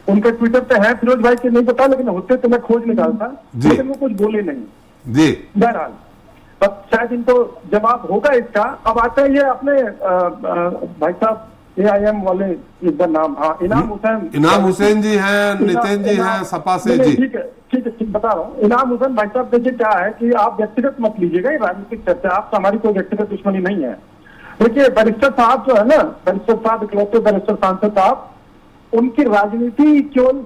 उनके ट्विटर पे है, फिरोज भाई के नहीं पता, लेकिन होते तो मैं खोज निकालता, लेकिन वो कुछ बोले नहीं जी। बहरहाल अब शायद इनको जवाब होगा इसका। अब आते हैं ये अपने भाई साहब AIM वाले, इनका नाम, हाँ इनाम हुसैन जी हैं, नितिन जी हैं सपा से जी। ठीक है बता रहा हूँ। इनाम हुसैन भाई साहब देखिए क्या है कि आप व्यक्तिगत मत लीजिएगा, ये राजनीतिक चर्चा, आपसे हमारी कोई व्यक्तिगत दुश्मनी नहीं है। देखिए बैरिस्टर साहब जो है ना, बैरिस्टर साहब इकलौते बैरिस्टर सांसद साहब, उनकी राजनीति केवल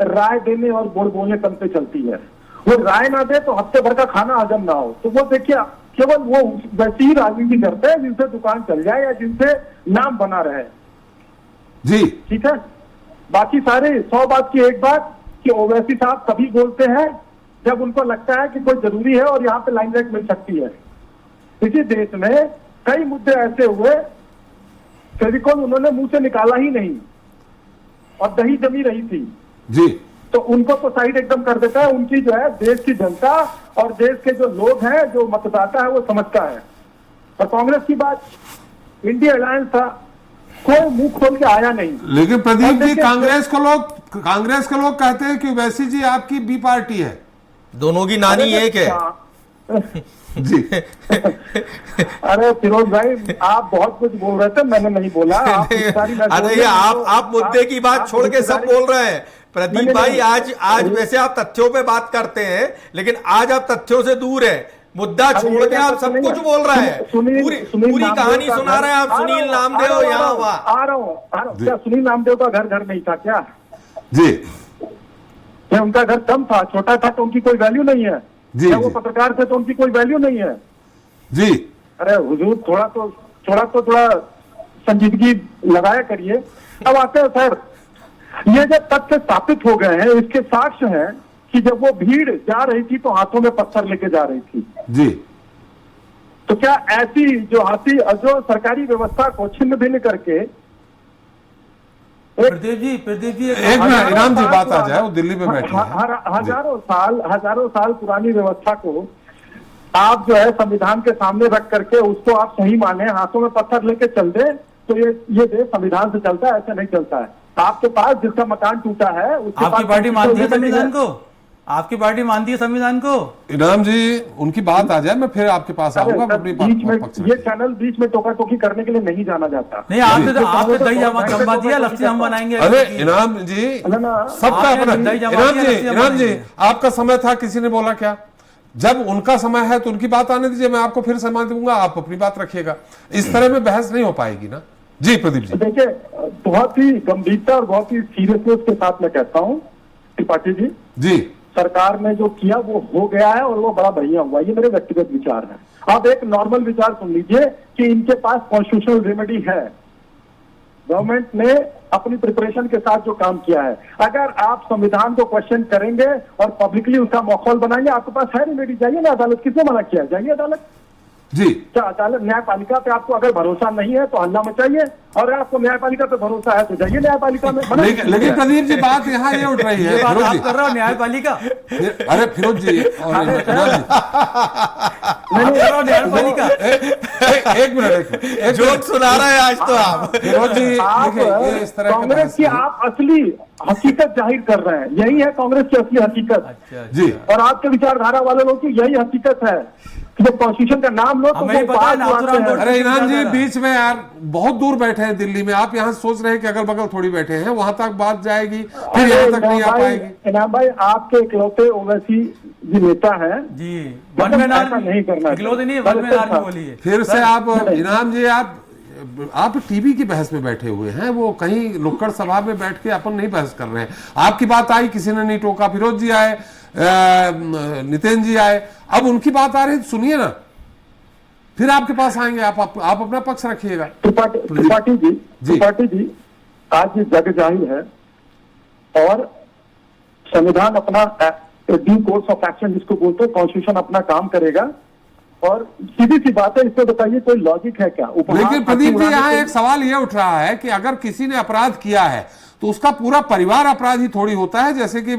राय देने और बोल बोलने कम पे चलती है। वो राय ना दे तो हफ्ते भर का खाना हजम ना हो, तो वो देखिए केवल वो वैसी ही राजनीति करते हैं जिनसे दुकान चल जाए या जिनसे नाम बना रहे जी। ठीक है, बाकी सारे 100 बात की एक बात कि ओवैसी साहब तभी बोलते हैं जब उनको लगता है कि कोई जरूरी है और यहाँ पे लाइमलाइट मिल सकती है। इसी देश में कई मुद्दे ऐसे हुए, फेविकॉल उन्होंने मुंह से निकाला ही नहीं और दही जमी रही थी जी, तो उनको तो साइड एकदम कर देता है। उनकी जो है देश की जनता और देश के जो लोग हैं, जो मतदाता है, वो समझता है। और कांग्रेस की बात, इंडिया अलायंस था, कोई मुंह खोल के आया नहीं। लेकिन प्रदीप जी कांग्रेस के लोग कहते हैं कि वैसी जी आपकी बी पार्टी है, दोनों की नानी एक है जी। अरे फिरोज भाई आप बहुत कुछ बोल रहे थे, मैंने नहीं बोला। अरे आप मुद्दे की बात छोड़ के सब बोल रहे हैं प्रदीप भाई। आज वैसे आप तथ्यों पे बात करते हैं, लेकिन आज आप तथ्यों से दूर है, मुद्दा छोड़ के आप सब कुछ बोल रहे हैं, पूरी कहानी सुना रहे हैं आप। सुनील नामदेव यहाँ हुआ, आ रहा हूँ। क्या सुनील नामदेव का घर नहीं था क्या? जी, क्या उनका घर कम था, छोटा था तो उनकी कोई वैल्यू नहीं है? जी, क्या वो पत्रकार थे तो उनकी कोई वैल्यू नहीं है? जी। अरे हुजूर थोड़ा संजीदगी लगाया करिए। अब आते हैं सर, ये जब तथ्य स्थापित हो गए हैं, इसके साक्ष्य हैं कि जब वो भीड़ जा रही थी तो हाथों में पत्थर लेके जा रही थी जी। तो क्या ऐसी जो सरकारी व्यवस्था को छिन्न भिन्न करके प्रदीप जी एक मिनट, इनाम जी बात आ जाए, वो दिल्ली में बैठे हैं। हजारों साल पुरानी व्यवस्था को आप जो है संविधान के सामने रख करके उसको आप सही माने, हाथों में पत्थर लेके चल दे, तो ये देश संविधान से चलता है? ऐसा नहीं चलता है। आपके पास जिसका मकान टूटा है उसके आपकी पार्टी मानती है संविधान को? आपकी पार्टी मानती है संविधान को? इनाम जी उनकी बात आ जाए, मैं फिर आपके पास आऊंगा। बीच में ये चैनल बीच में टोका टोकी करने के लिए नहीं जाना जाता। नहीं, आपने दही जमा जमा दिया, लस्सी हम बनाएंगे। अरे इनाम जी सबका अपना। इनाम जी आपका समय था, किसी ने बोला क्या? जब उनका समय है तो उनकी बात आने दीजिए, मैं आपको फिर समय दूंगा, आप अपनी बात रखिएगा। इस तरह में बहस नहीं हो पाएगी ना जी। प्रदीप जी देखिए, बहुत ही गंभीरता और बहुत ही सीरियसनेस के साथ मैं कहता हूँ त्रिपाठी जी, सरकार ने जो किया वो हो गया है और वो बड़ा बढ़िया हुआ। ये मेरे व्यक्तिगत विचार है। अब एक नॉर्मल विचार सुन लीजिए कि इनके पास कॉन्स्टिट्यूशनल रेमेडी है। गवर्नमेंट ने अपनी प्रिपरेशन के साथ जो काम किया है। अगर आप संविधान को क्वेश्चन करेंगे और पब्लिकली उसका माहौल बनाएंगे, आपके पास है रेमेडी, जाइए ना अदालत, किसने मना किया है, जाइए अदालत। जी, क्या अदालत न्यायपालिका पे आपको अगर भरोसा नहीं है तो हल्ला मचाइए, और अगर आपको न्यायपालिका पे भरोसा है तो जाइए न्यायपालिका में। लेकिन प्रदीप जी बात यहाँ ये उठ रही है, बात फिरोज आप जी, कर रहे हो न्यायपालिका, अरे फिरोज जी और न्यायपालिका एक मिनट, जोक सुना रहे हैं आज तो आप। फिरोज जी आप देखिए, ये इस तरह के कांग्रेस बहस की नहीं। आप असली हकीकत जाहिर कर रहे हैं, यही है कांग्रेस की असली हकीकत। जी, और आपके विचारधारा वाले लोग की यही हकीकत है कि जब कॉन्स्टिट्यूशन का नाम लो तो हमें वो पता है, बात नाथुराम उड़ाते हैं। अरे इनाम जी बीच में यार बहुत दूर बैठे हैं दिल्ली में, आप यहाँ सोच रहे हैं कि अगल बगल थोड़ी बैठे हैं, वहां तक बात जाएगी फिर यहाँ तक नहीं आ पाएगी। इनाम भाई आपके इकलौते ओवैसी जी नेता है जी, मतलब वन में ऐसा नहीं करना इकलौते नहीं, वन में आर्मी बोली है। फिर से आप इनाम जी आप टीवी की बहस में बैठे हुए हैं, वो कहीं नुक्कड़ सभा में बैठ के अपन नहीं बहस कर रहे हैं। आपकी बात आई, किसी ने नहीं टोका, फिरोज जी आए, नितिन जी आए, अब उनकी बात आ रही, सुनिए ना, फिर आपके पास आएंगे, आप अपना पक्ष रखिएगा। त्रिपाठी जी आज ये जग जाहिर है और संविधान अपना ड्यू कोर्स ऑफ एक्शन जिसको बोलते हैं, कॉन्स्टिट्यूशन अपना काम करेगा। और सीधी सी बात है, इसमें बताइए कोई लॉजिक है क्या? लेकिन प्रदीप जी यहाँ एक सवाल ये उठ रहा है कि अगर किसी ने अपराध किया है तो उसका पूरा परिवार अपराधी थोड़ी होता है, जैसे कि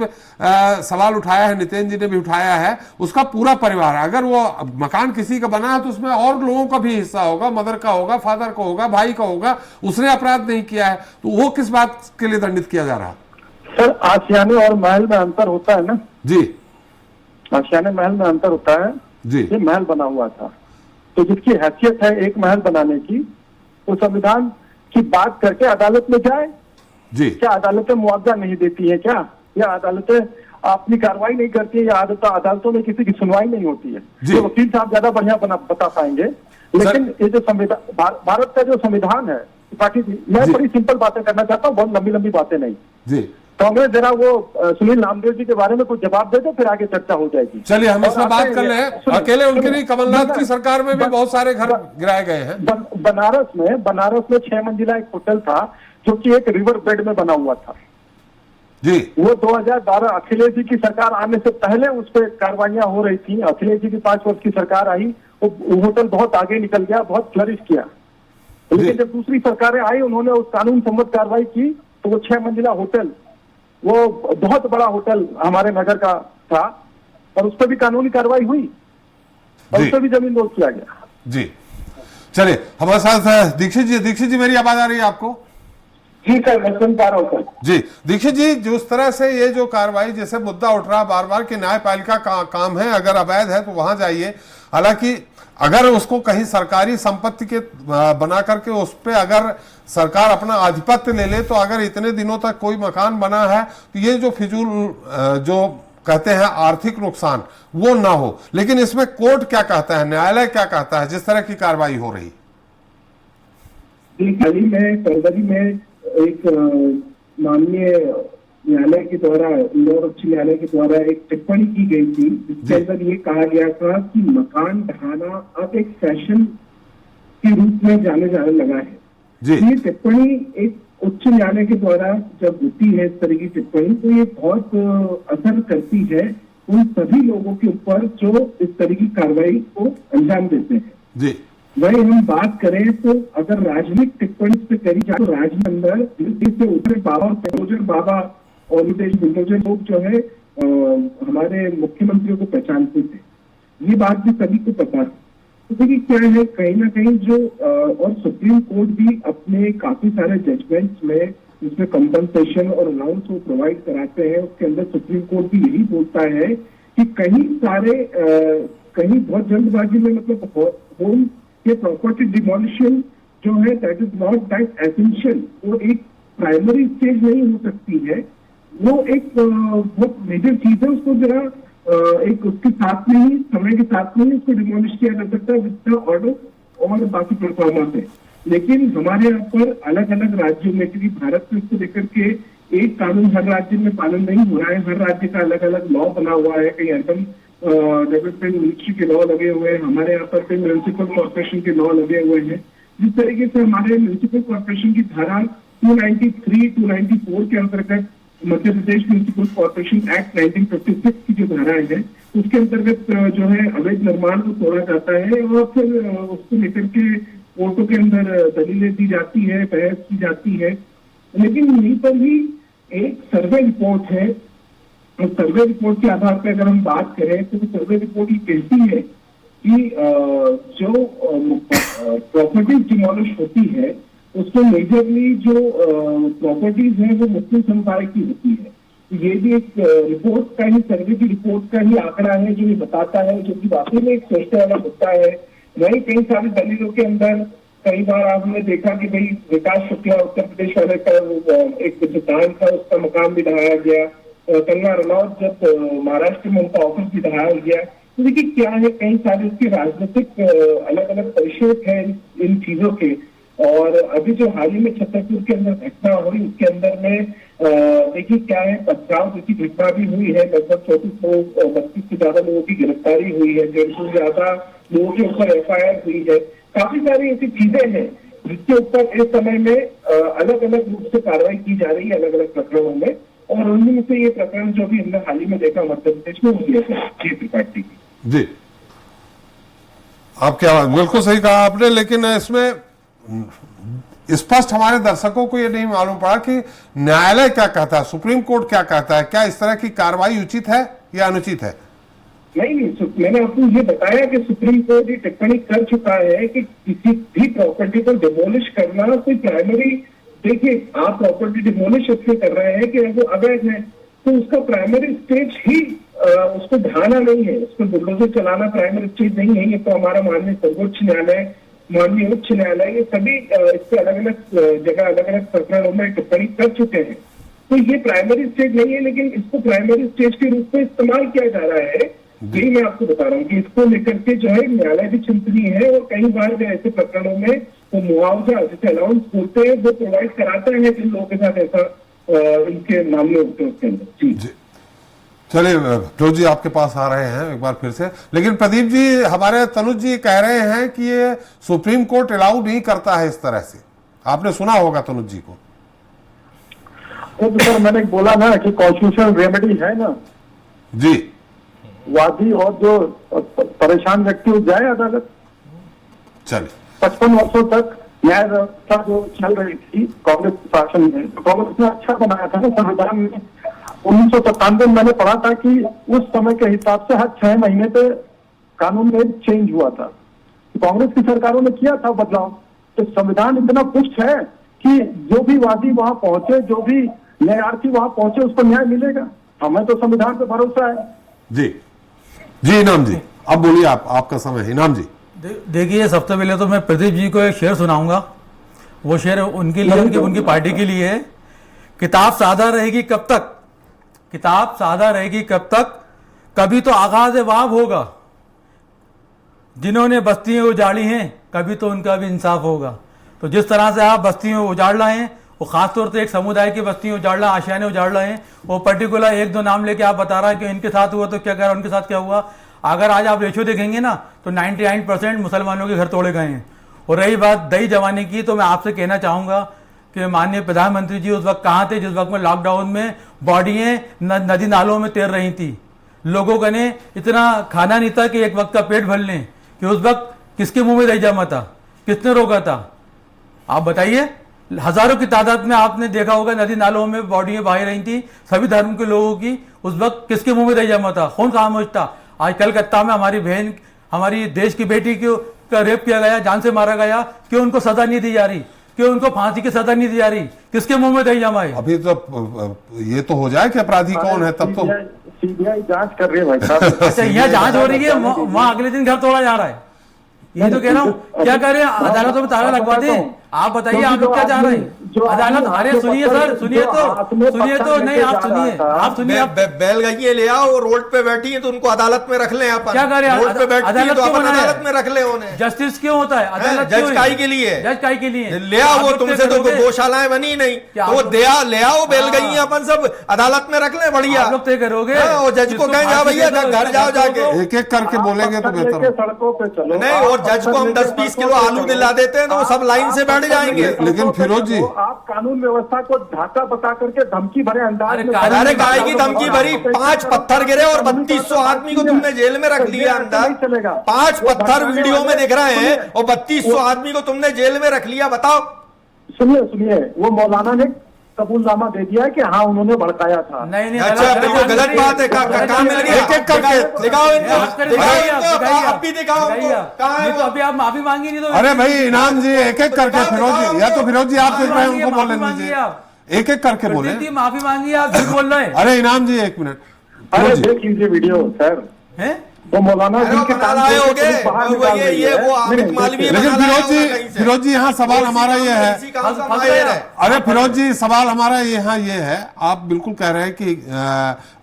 सवाल उठाया है, नितिन जी ने भी उठाया है, उसका पूरा परिवार, अगर वो मकान किसी का बना है तो उसमें और लोगों का भी हिस्सा होगा, मदर का होगा, फादर का होगा, भाई का होगा, उसने अपराध नहीं किया है तो वो किस बात के लिए दंडित किया जा रहा है? सर आशियाने और महल में अंतर होता है ना जी, आशियाने महल में अंतर होता है जी, ये महल बना हुआ था, तो जिसकी हैसियत है एक महल बनाने की, वो संविधान की बात करके अदालत में जाए। जी, क्या अदालतें मुआवजा नहीं देती है क्या, या अदालतें अपनी कार्रवाई नहीं करती है, या अदालतों में किसी की सुनवाई नहीं होती है? तो वकील साहब ज्यादा बढ़िया बता पाएंगे। लेकिन ये जो संविधान भारत का जो संविधान है, पार्टी जी, मैं बड़ी सिंपल बातें करना चाहता हूँ, बहुत लंबी लंबी बातें नहीं। जी, कांग्रेस जरा वो सुनील नामदेव जी के बारे में कुछ जवाब दे दो, फिर आगे चर्चा हो जाएगी। चलिए हम इसमें बात कर ले। अकेले उनके नहीं, कमलनाथ की सरकार में भी बहुत सारे घर गिराए गए हैं। बनारस में 6 मंजिला एक होटल था जो कि एक रिवर बेड में बना हुआ था जी, वो 2012 अखिलेश जी की सरकार आने से पहले उस पर कार्रवाइयां हो रही थी। अखिलेश जी की 5 वर्ष की सरकार आई, वो होटल बहुत आगे निकल गया, बहुत फ्लरिश किया। लेकिन जब दूसरी सरकारें आई, उन्होंने उस कानून सम्मत कार्रवाई की, तो वो 6 मंजिला होटल, वो बहुत बड़ा होटल हमारे नगर का था, और उस पर भी कानूनी कार्रवाई हुई और उस पर भी जमीन दोस्त किया गया। जी, चलिए हमारे साथ दीक्षित जी, मेरी आवाज आ रही है आपको? ठीक है, मैं सुन पा रहा हूँ सर। जी, दीक्षित जी, जिस तरह से ये जो कार्रवाई, जैसे मुद्दा उठ रहा बार बार कि न्यायपालिका का काम है, अगर अवैध है तो वहां जाइए, हालांकि अगर उसको कहीं सरकारी संपत्ति के बना करके उस पर अगर सरकार अपना आधिपत्य ले ले, तो अगर इतने दिनों तक कोई मकान बना है तो ये जो फिजूल जो कहते हैं आर्थिक नुकसान वो ना हो। लेकिन इसमें कोर्ट क्या कहता है, न्यायालय क्या कहता है जिस तरह की कार्रवाई हो रही? हाल ही में फरवरी में एक माननीय न्यायालय के द्वारा, इंदौर उच्च न्यायालय के द्वारा एक टिप्पणी की गई थी, जिसके अंदर ये कहा गया था कि मकान ढहाना अब एक फैशन के रूप में जाने लगा है। ये टिप्पणी एक उच्च न्यायालय के द्वारा जब होती है इस तरह की टिप्पणी, तो ये बहुत असर करती है उन सभी लोगों के ऊपर जो इस तरह की कार्रवाई को अंजाम देते हैं। जी, वही हम बात करें तो अगर राजनीतिक टिप्पणी पे करी जाए तो राज्य के अंदर से उतरे बाबा, बुलडोजर बाबा और बुलडोजर लोग जो है हमारे मुख्यमंत्रियों को पहचानते थे, ये बात भी सभी को पता है। तो देखिए क्या है, कहीं ना कहीं जो और सुप्रीम कोर्ट भी अपने काफी सारे जजमेंट्स में जिसमें कंपनसेशन और अलाउंस वो प्रोवाइड कराते हैं, उसके अंदर सुप्रीम कोर्ट भी यही बोलता है कि कहीं बहुत जल्दबाजी में, मतलब होम के प्रॉपर्टी डिमोलिशन जो है that is not that essential, वो एक प्राइमरी स्टेज नहीं हो सकती है, वो एक बहुत मेजर चीज है। उसको जरा एक उसके साथ में ही, समय के साथ में ही उसको डिमोलिश किया जा सकता है विद द ऑर्डर और बाकी परफॉर्मेंस है। लेकिन हमारे यहाँ पर अलग अलग राज्यों में, क्योंकि भारत में इसको लेकर के एक कानून हर राज्य में पालन नहीं हो रहा है, हर राज्य का अलग अलग लॉ बना हुआ है। कहीं अर्बन डेवलपमेंट मिनिस्ट्री के लॉ लगे हुए हैं, हमारे यहाँ पर कई म्यूनिसिपल कॉर्पोरेशन के लॉ लगे हुए हैं। जिस तरीके से हमारे म्यूनिसिपल कॉर्पोरेशन की धारा 293, 294 के अंतर्गत Madhya Pradesh municipal corporation act 1956 की जो धाराएं हैं उसके अंतर्गत जो है अवैध निर्माण को तोड़ा जाता है और फिर उसको लेकर के कोर्टों के अंदर दलीलें दी जाती है, बहस की जाती है। लेकिन यहीं पर ही एक सर्वे रिपोर्ट है और सर्वे रिपोर्ट के आधार पर अगर हम बात करें तो सर्वे रिपोर्ट ये कहती है कि जो प्रॉपर्टीज डिमोलिश होती है उसमें मेजरली जो प्रॉपर्टीज है वो मुस्लिम समुदाय की होती है। ये भी एक रिपोर्ट का ही, सर्वे की रिपोर्ट का ही आंकड़ा है जो ये बताता है, जो कि वाकई में एक सोचने वाला मुद्दा है। वही कई सारी दलीलों के अंदर कई बार आपने देखा कि भाई विकास शुक्ला उत्तर प्रदेश वाले का एक जो दान था उसका मकाम भी ढहाया गया, कंगना रनौत जब महाराष्ट्र में उनका ऑफिस भी ढहाया गया। तो देखिए क्या है, कई सारे उसके राजनीतिक अलग अलग परिशेष है इन चीजों के। और अभी जो हाल ही में छतरपुर के अंदर घटना हुई उसके अंदर में देखिए क्या है, पथराव जैसी घटना भी हुई है। लगभग 32 से ज्यादा लोगों की गिरफ्तारी हुई है, 150 से ज्यादा लोगों के ऊपर FIR हुई है। काफी सारी ऐसी चीजें हैं जिसके ऊपर इस समय में अलग अलग रूप से कार्रवाई की जा रही है अलग अलग प्रकरणों में। और उनमें से ये प्रकरण जो भी हमने हाल ही में देखा मध्य प्रदेश में हुई है त्रिपाठी की। जी, आपकी आवाज बिल्कुल सही कहा आपने, लेकिन इसमें स्पष्ट हमारे दर्शकों को यह नहीं मालूम पड़ा कि न्यायालय क्या कहता है, सुप्रीम कोर्ट क्या कहता है। क्या इस तरह की कार्रवाई उचित है या अनुचित है? नहीं, मैंने आपको ये बताया कि सुप्रीम कोर्ट ये टिप्पणी कर चुका है कि किसी भी प्रॉपर्टी को डिमोलिश करना कोई प्राइमरी, देखिए आप प्रॉपर्टी डिमोलिश इसलिए कर रहे हैं कि वो अवैध है, तो उसका प्राइमरी स्टेज ही उसको ढाना नहीं है, उसको बुलडोजर चलाना प्राइमरी स्टेज नहीं है। ये तो हमारा माननीय सर्वोच्च न्यायालय, माननीय उच्च न्यायालय, ये सभी इस पे अलग अलग जगह अलग अलग प्रकरणों में टिप्पणी कर चुके हैं। तो ये प्राइमरी स्टेज नहीं है, लेकिन इसको प्राइमरी स्टेज के रूप में इस्तेमाल किया जा रहा है। यही मैं आपको बता रहा हूँ कि इसको लेकर के जो है न्यायालय भी चिंतनीय है और कई बार जो ऐसे प्रकरणों में वो मुआवजा जैसे अलाउंस होते हैं वो प्रोवाइड कराते हैं जिन लोगों के साथ ऐसा इनके मामले होते हैं उसके अंदर। जी चलिए फिरोज जी आपके पास आ रहे हैं एक बार फिर से, लेकिन प्रदीप जी हमारे तनुज जी कह रहे हैं कि ये सुप्रीम कोर्ट अलाउ नहीं करता है इस तरह से। आपने सुना होगा तनुज जी को। तो सर मैंने बोला ना कि कॉन्स्टिट्यूशनल रेमेडी है ना जी, वादी और जो परेशान व्यक्ति जाए अदालत। चलिए 55 वर्षों तक न्याय व्यवस्था जो चल रही थी कांग्रेस शासन में, तो कांग्रेस ने अच्छा बनाया था ना संविधान में। 1997 मैंने पढ़ा था कि उस समय के हिसाब से हर 6 महीने पे कानून में चेंज हुआ था। कांग्रेस की सरकारों ने किया था बदलाव। तो संविधान इतना पुष्ट है कि जो भी वादी वहां पहुंचे, जो भी न्यायार्थी वहां पहुंचे, उसको न्याय मिलेगा। हमें तो संविधान पे भरोसा है। जी जी इनाम जी, अब बोलिए आपका समय है। इनाम जी देखिए, सबसे पहले तो मैं प्रदीप जी को एक शेर सुनाऊंगा। वो शेर उनके लिए, उनकी पार्टी के लिए है। किताब सादा रहेगी कब तक, किताब सादा रहेगी कब तक, कभी तो आगाज वाब होगा। जिन्होंने बस्तियां उजाड़ी हैं कभी तो उनका भी इंसाफ होगा। तो जिस तरह से आप बस्तियों उजाड़ रहे हैं, वो खासतौर से एक समुदाय की बस्तियां उजाड़ रहे हैं, आशियाने उजाड़ रहे हैं, वो पर्टिकुलर 1-2 नाम लेके आप बता रहा है कि इनके साथ हुआ तो क्या कह रहा है, उनके साथ क्या हुआ। अगर आज आप रेशियो देखेंगे ना तो 99% मुसलमानों के घर तोड़े गए हैं। और रही बात दही जमाने की, तो मैं आपसे कहना चाहूँगा कि माननीय प्रधानमंत्री जी उस वक्त कहाँ थे जिस वक्त में लॉकडाउन में बॉडियाँ नदी नालों में तैर रही थी। लोगों का ने इतना खाना नहीं था कि एक वक्त का पेट भर लें, कि उस वक्त किसके मुंह में दही जमा था, किसने रोका था। आप बताइए, हजारों की तादाद में आपने देखा होगा नदी नालों में बॉडियाँ बह रही थी सभी धर्म के लोगों की। उस वक्त किसके मुंह में दही जमा था, कौन खामोश था। आज कलकत्ता में हमारी बहन, हमारी देश की बेटी का रेप किया गया, जान से मारा गया, क्यों उनको सजा नहीं दी जा रही, क्यों उनको फांसी की सजा नहीं दी जा रही, किसके मुंह में दही जमा है। अभी तो ये तो हो जाए कि अपराधी कौन है, तब तो सीबीआई जांच कर रही है भाई साहब। अच्छा, यहाँ जांच हो रही है, वहां अगले दिन घर तोड़ा जा रहा है। ये तो कह रहा हूँ, क्या कर रहे हैं, अदालतों में ताला लगवा दें। आप बताइए, आप लोग क्या चाह रहे हैं। अदालत, अरे सुनिए सर, सुनिए तो नहीं, आप सुनिए, आप बैलगाड़ियां ले आओ, रोड पे बैठी है तो उनको अदालत में रख ले। आप क्या कर रहे हैं, रोड पे बैठी है तो अपन अदालत में रख ले उन्हें। जस्टिस क्यों होता है, अदालत जज काई के लिए, जज काई के लिए ले आओ। वो तुमसे तो गौशालाएं बनी नहीं, तो वो ले आओ बैलगाड़ियां, अपन सब अदालत में रख ले। बढ़िया, आप लोग तय करोगे। और जज को कहें जा भैया घर जाओ जाके, एक एक करके बोलेंगे तो बेहतर। सड़कों पे चलो नहीं, और जज को हम 10-20 किलो आलू दिला देते हैं तो वो सब लाइन से बैठ जाएंगे। लेकिन फिरोज जी आप कानून व्यवस्था को ढाका बता करके धमकी भरे अंदाज में अरे काय की धमकी भरी, 5 पत्थर गिरे और 3200 आदमी को तुमने जेल में रख लिया अंदर। 5 पत्थर वीडियो में दिख रहे हैं और 3200 आदमी को तुमने जेल में रख लिया। बताओ। सुनिए, वो मौलाना ने कबूलनामा दे दिया कि हाँ उन्होंने भड़काया था। नहीं अच्छा, बिल्कुल गलत बात है। कहाँ मिल गया? एक-एक करके दिखाओ इनको, आप भी दिखाओ। कहाँ है? तो अभी आप माफी मांगी नहीं तो अरे भाई इनाम जी, एक-एक करके फिरोज जी, या तो फिरोज जी आप रहे हैं उनको बोलने दीजिए, एक-एक करके बोले। माफी मांगी, आप झूठ बोल रहे हैं। अरे इनाम जी 1 मिनट, अरे देख लीजिए वीडियो सर, हैं? वो मौलाना जी के काम आए हो गए वो आमिर मालवी। लेकिन फिरोज जी यहाँ सवाल हमारा ये है, अरे फिरोज जी सवाल हमारा यहाँ ये है, आप बिल्कुल कह रहे हैं कि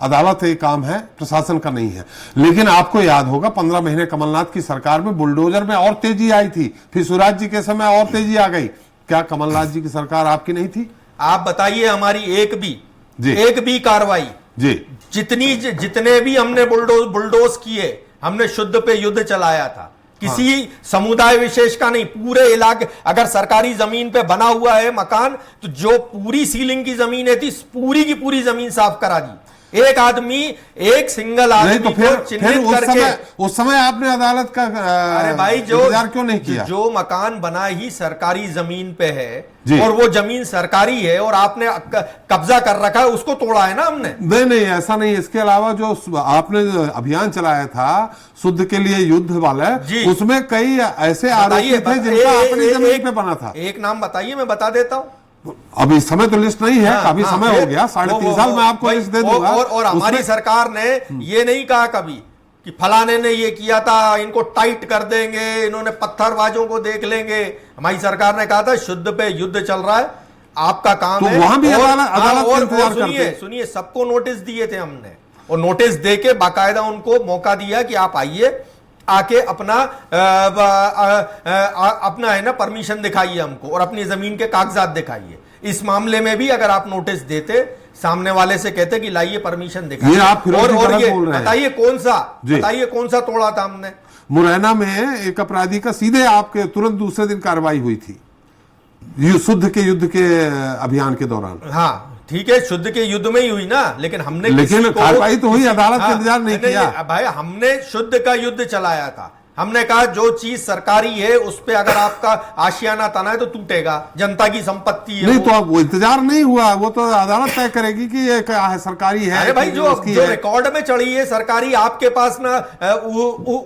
अदालत एक काम है, प्रशासन का नहीं है। लेकिन आपको याद होगा 15 महीने कमलनाथ की सरकार में बुलडोजर में और तेजी आई थी, फिर शिवराज जी के समय और तेजी आ गई। क्या कमलनाथ जी की सरकार आपकी नहीं थी? आप बताइए, हमारी एक भी कार्रवाई जी, जितने भी हमने बुलडोज किए, हमने शुद्ध पे युद्ध चलाया था। किसी समुदाय विशेष का नहीं, पूरे इलाके। अगर सरकारी जमीन पे बना हुआ है मकान, तो जो पूरी सीलिंग की जमीनें थी, पूरी की पूरी जमीन साफ करा दी। एक आदमी, एक सिंगल आदमी तो फिर, को चिन्हित करके उस समय आपने अदालत का अरे भाई इंतजार क्यों नहीं किया? जो मकान बना ही सरकारी जमीन पे है और वो जमीन सरकारी है और आपने कब्जा कर रखा है, उसको तोड़ा है ना हमने। नहीं, ऐसा नहीं। इसके अलावा जो आपने अभियान चलाया था शुद्ध के लिए युद्ध वाला, उसमें कई ऐसे आरोपी थे जिनका अपनी जमीन पे बना था। एक नाम बताइए, मैं बता देता हूं। अभी समय तो लिस्ट नहीं है, अभी समय हो गया, 3.5 साल में आपको लिस्ट दे दूंगा। और हमारी सरकार ने ये नहीं कहा कभी कि फलाने ने ये किया था, इनको टाइट कर देंगे, इन्होंने पत्थरबाजों को देख लेंगे। हमारी सरकार ने कहा था शुद्ध पे युद्ध चल रहा है, आपका काम तो है। वहां भी अदालत सुनिए, सबको नोटिस दिए थे हमने, और नोटिस दे के बाकायदा उनको मौका दिया कि आप आइए, आके अपना है ना परमिशन दिखाइए हमको और अपनी जमीन के कागजात दिखाइए। इस मामले में भी अगर आप नोटिस देते, सामने वाले से कहते कि लाइए परमिशन दिखाइए, और ये बताइए कौन सा तोड़ा था हमने। मुरैना में एक अपराधी का सीधे आपके तुरंत दूसरे दिन कार्रवाई हुई थी, शुद्ध के युद्ध के अभियान के दौरान। हाँ ठीक है, शुद्ध के युद्ध में ही हुई ना, लेकिन कार्रवाई तो हुई, अदालत का इंतजार नहीं किया भाई। हमने शुद्ध का युद्ध चलाया था। हमने कहा जो चीज सरकारी है उस पे अगर आपका आशियाना तना है तो टूटेगा, जनता की संपत्ति है। नहीं तो अब वो इंतजार नहीं हुआ, वो तो अदालत तय करेगी कि ये क्या है, सरकारी है। अरे भाई जो रिकॉर्ड में चढ़ी है सरकारी, आपके पास ना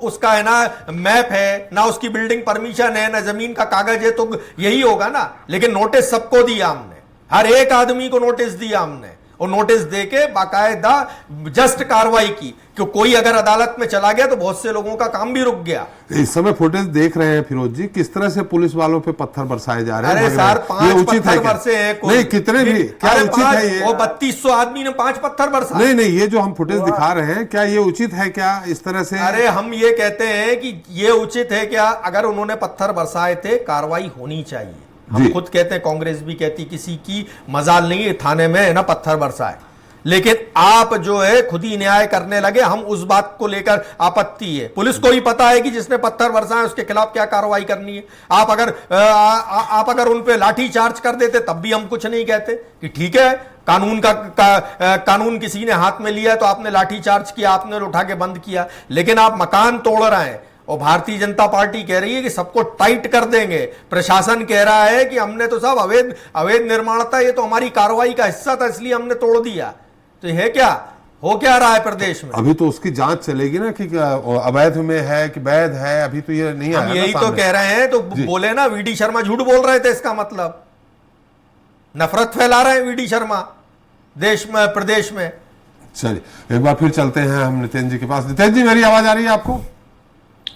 उसका है ना मैप है, ना उसकी बिल्डिंग परमिशन है, ना जमीन का कागज है, तो यही होगा ना। लेकिन नोटिस सबको दिया हमने, हर एक आदमी को नोटिस दिया हमने, और नोटिस देके बाकायदा जस्ट कार्रवाई की। कि कोई अगर अदालत में चला गया तो बहुत से लोगों का काम भी रुक गया। इस समय फुटेज देख रहे हैं फिरोज जी, किस तरह से पुलिस वालों पे पत्थर बरसाए जा रहे हैं। अरे सर 5 पत्थर बरसे हैं, नहीं कितने भी, क्या उचित है ये? वो 3200 आदमी ने 5 पत्थर बरसा। नहीं, ये जो हम फुटेज दिखा रहे हैं, क्या ये उचित है क्या इस तरह से? अरे हम ये कहते हैं कि ये उचित है क्या? अगर उन्होंने पत्थर बरसाए थे, कार्रवाई होनी चाहिए। हम खुद कहते हैं, कांग्रेस भी कहती, किसी की मजाल नहीं है थाने में है ना पत्थर बरसाए। लेकिन आप जो है खुद ही न्याय करने लगे, हम उस बात को लेकर आपत्ति है। पुलिस को ही पता है कि जिसने पत्थर बरसाए उसके खिलाफ क्या कार्रवाई करनी है। आप अगर उन पे लाठी चार्ज कर देते तब भी हम कुछ नहीं कहते कि ठीक है, कानून किसी ने हाथ में लिया तो आपने लाठी चार्ज किया, आपने उठा के बंद किया। लेकिन आप मकान तोड़ रहे हैं और भारतीय जनता पार्टी कह रही है कि सबको टाइट कर देंगे, प्रशासन कह रहा है कि हमने तो सब अवैध निर्माण था, ये तो हमारी कार्रवाई का हिस्सा था इसलिए हमने तोड़ दिया। तो यह क्या हो क्या रहा है प्रदेश में? अभी तो उसकी जांच चलेगी ना कि अवैध में है कि वैध है, अभी तो ये नहीं आया। यही तो कह रहे हैं, तो बोले ना वीडी शर्मा झूठ बोल रहे थे, इसका मतलब नफरत फैला रहे हैं वीडी शर्मा देश में, प्रदेश में। चलिए एक बार फिर चलते हैं हम नितिन जी के पास। नितिन जी मेरी आवाज आ रही है आपको?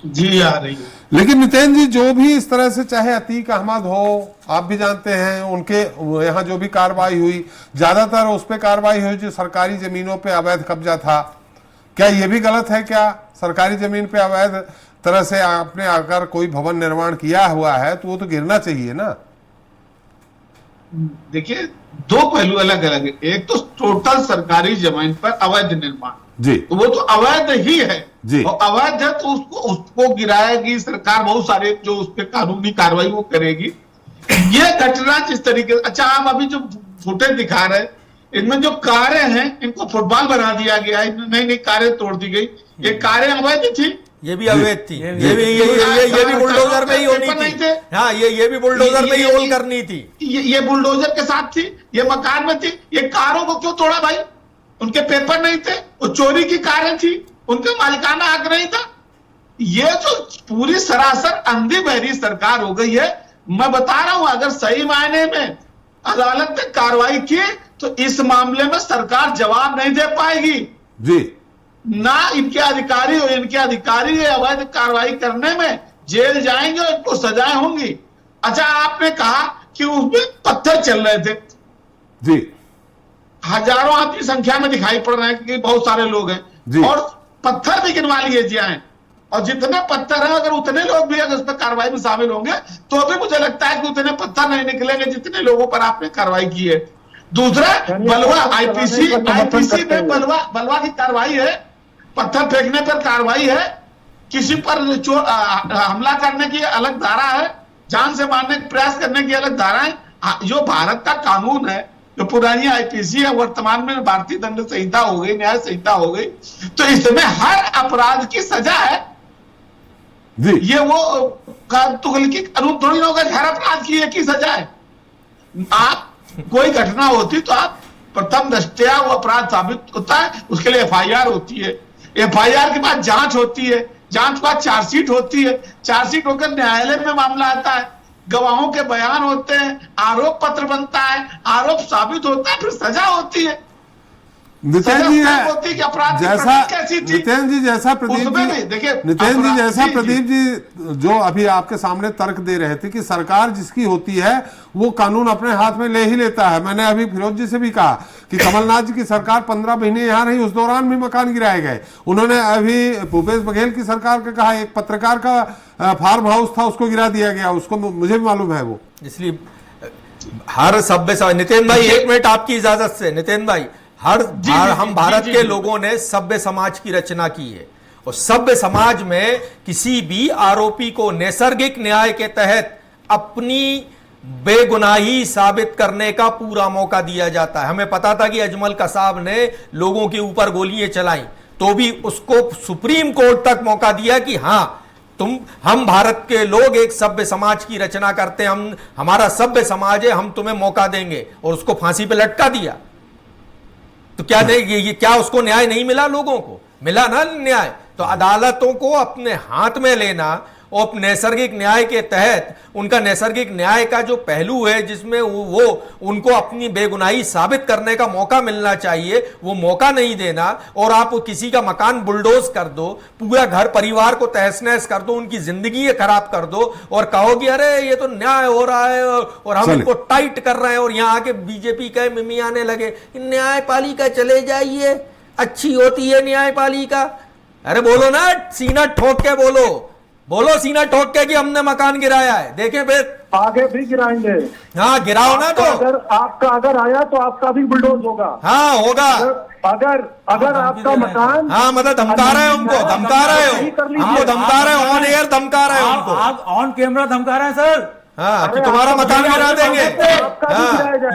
जी आ रही है। लेकिन नितिन जी, जो भी इस तरह से चाहे अतीक अहमद हो, आप भी जानते हैं उनके यहाँ जो भी कार्रवाई हुई, ज्यादातर उस पर कार्रवाई हुई जो सरकारी जमीनों पे अवैध कब्जा था। क्या ये भी गलत है क्या? सरकारी जमीन पे अवैध तरह से आपने अगर कोई भवन निर्माण किया हुआ है तो वो तो गिरना चाहिए ना। देखिए, दो पहलू अलग अलग है। एक तो टोटल सरकारी जमीन पर अवैध निर्माण जी, तो वो तो अवैध ही है जी, और अवैध है तो उसको गिराएगी सरकार, बहुत सारे जो उस पर कानूनी कार्रवाई वो करेगी। ये घटना जिस तरीके से, अच्छा आप अभी जो फुटेज दिखा रहे हैं, इनमें जो कारें हैं इनको फुटबॉल बना दिया गया है, नई नई कारें तोड़ दी गई। ये कारें अवैध थी, ये भी अवैध थी, ये भी बुलडोजर में ही होनी थी। हाँ, ये भी बुलडोजर में ही होल करनी थी। ये बुलडोजर के साथ थी, ये मकान में थी। ये कारों को क्यों तोड़ा भाई? उनके पेपर नहीं थे, वो चोरी की कारें थी, उनका मालिकाना हक नहीं था। ये जो पूरी सरासर अंधी बहरी सरकार हो गई है। मैं बता रहा हूं, अगर सही मायने में अदालत ने कार्रवाई की तो इस मामले में सरकार जवाब नहीं दे पाएगी जी। ना इनके अधिकारी ये अवैध कार्रवाई करने में जेल जाएंगे और इनको सजाएं होंगी। अच्छा, आपने कहा कि उसमें पत्थर चल रहे थे जी, हजारों आदमी संख्या में दिखाई पड़ रहे हैं क्योंकि बहुत सारे लोग हैं और पत्थर भी गिनवा लिए जाए। और जितने पत्थर हैं, अगर उतने लोग भी अगर उस पर कार्रवाई में शामिल होंगे तो भी मुझे लगता है कि उतने पत्थर नहीं निकलेंगे जितने लोगों पर आपने कार्रवाई की है। दूसरा, बलवा आईपीसी में बलवा की कार्रवाई है, पत्थर फेंकने पर कार्रवाई है, किसी पर हमला करने की अलग धारा है, जान से मारने का प्रयास करने की अलग धारा है। जो भारत का कानून है, जो पुरानी आईपीसी है, वर्तमान में भारतीय दंड संहिता हो गई, न्याय संहिता हो गई, तो इसमें हर अपराध की सजा है। ये वो तुगलकी कानून थोड़ी ना होगा, हर अपराध की एक ही सजा है। आप कोई घटना होती तो आप प्रथम दृष्टया वो अपराध साबित होता है, उसके लिए एफआईआर होती है, एफआईआर के बाद जांच होती है, जांच के बाद चार्जशीट होती है, चार्जशीट होकर न्यायालय में मामला आता है, गवाहों के बयान होते हैं, आरोप पत्र बनता है, आरोप साबित होता है, फिर सजा होती है। नितिन जी जैसा प्रदीप जी जो अभी आपके सामने तर्क दे रहे थे कि सरकार जिसकी होती है वो कानून अपने हाथ में ले ही लेता है। मैंने अभी फिरोज जी से भी कहा कि कमलनाथ जी की सरकार 15 महीने यहां रही, उस दौरान भी मकान गिराए गए। उन्होंने अभी भूपेश बघेल की सरकार का कहा, एक पत्रकार का फार्म हाउस था उसको गिरा दिया गया, उसको मुझे भी मालूम है वो। इसलिए हर सभ्य, नितिन भाई एक मिनट आपकी इजाजत से, नितिन भाई, हम भारत के लोगों ने सभ्य समाज की रचना की है और सभ्य समाज में किसी भी आरोपी को नैसर्गिक न्याय के तहत अपनी बेगुनाही साबित करने का पूरा मौका दिया जाता है। हमें पता था कि अजमल कसाब ने लोगों के ऊपर गोलियां चलाई तो भी उसको सुप्रीम कोर्ट तक मौका दिया कि हां हम भारत के लोग एक सभ्य समाज की रचना करते हैं, हमारा सभ्य समाज है, हम तुम्हें मौका देंगे, और उसको फांसी पे लटका दिया। तो क्या ये क्या उसको न्याय नहीं मिला? लोगों को मिला ना न्याय। तो अदालतों को अपने हाथ में लेना और नैसर्गिक न्याय के तहत उनका नैसर्गिक न्याय का जो पहलू है जिसमें वो उनको अपनी बेगुनाही साबित करने का मौका मिलना चाहिए, वो मौका नहीं देना और आप किसी का मकान बुलडोज कर दो, पूरा घर परिवार को तहस नहस कर दो, उनकी जिंदगी खराब कर दो और कहोगे अरे ये तो न्याय हो रहा है और हम इनको टाइट कर रहे हैं। और यहां आके बीजेपी के मिमी आने लगे न्यायपालिका चले जाइए, अच्छी होती है न्यायपालिका। अरे बोलो ना, सीना ठोक के बोलो सीना ठोक के कि हमने मकान गिराया है। देखें फिर आगे भी गिराएंगे। हाँ गिराओ ना। तो अगर आपका आया तो आपका भी बुलडोज होगा। हाँ होगा। अगर आपका मकान, हाँ मतलब धमका रहे हो उनको, धमका रहे हो हमको, धमका रहे हो ऑन एयर, धमका रहे हो उनको, आप ऑन कैमरा धमका रहे हैं सर। हाँ कि तुम्हारा मकान गिरा देंगे।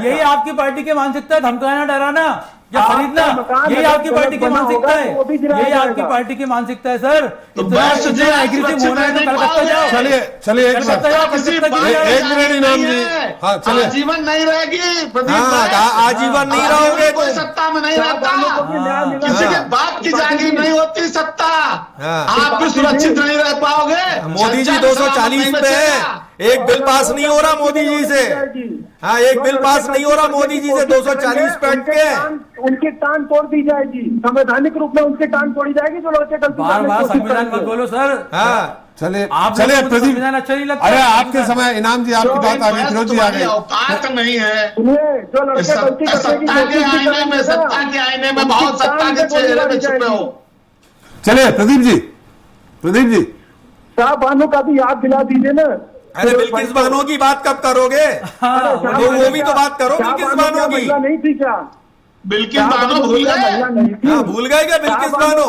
यही आपकी पार्टी की मानसिकता, धमकाना, डराना या खरीदना, यही आपकी पार्टी की मानसिकता है, यही आपकी पार्टी की मानसिकता है सर। एग्रेसिव होना है तो कलकत्ता जाओ। चलिए एक मिनट इनाम जी। हाँ चलिए। आजीवन नहीं रहेगी, आजीवन नहीं रहोगे, कोई सत्ता में नहीं रहता, किसी के बाप की जागीर नहीं होती सत्ता, आप भी सुरक्षित नहीं रह पाओगे। मोदी जी 240 पे है, एक बिल पास नहीं हो रहा मोदी जी से। हाँ एक बिल पास नहीं हो रहा मोदी जी से 240 पे अटके। उनकी टांग तोड़ दी जाएगी, संवैधानिक रूप में उनकी टांग तोड़ी जाएगी जो लड़के गलती बार संविधान मत बोलो सर। हाँ चलिए प्रदीप, संविधान अच्छा नहीं लगता। अरे आपके समय इनाम जी आपकी बात आ गई, फिरोज जी आ गए। औकात नहीं है, जो लड़के गलती सत्ता के आईने में बहुत सत्ता के चेहरे में छुपे हो। चलिए प्रदीप जी शाह बानो का भी याद दिला दीजिए ना। अरे बिल्किस बानो की बात कब करोगे? वो भी तो बात करो। बिल्किस बानो की नहीं थी क्या? बिल्किस बानो भूल गए? भूल गए क्या बिल्किस बानो?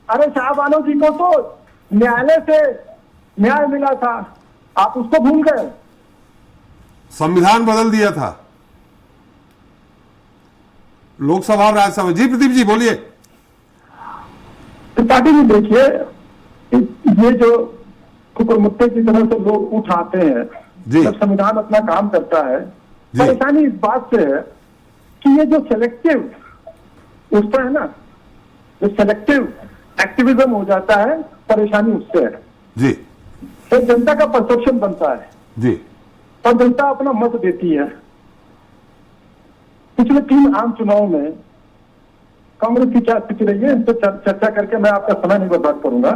अरे शाह बानो जी को तो न्यायालय से न्याय मिला था, आप उसको भूल गए? संविधान बदल दिया था, लोकसभा और राज्यसभा। जी प्रदीप जी बोलिए। त्रिपाठी जी देखिए, ये जो कुकुरमुत्ते की तरह से लोग उठाते हैं, जी। जब संविधान अपना काम करता है, जी। परेशानी इस बात से है कि ये जो सेलेक्टिव उठता है ना, जो सेलेक्टिव एक्टिविज्म हो जाता है, परेशानी उससे है। जी तो जनता का परसेप्शन बनता है जी और जनता अपना मत देती है। पिछले 3 आम चुनाव में कांग्रेस की क्या स्थिति रही है, इस पर चर्चा करके मैं आपका समय नहीं बर्बाद करूंगा,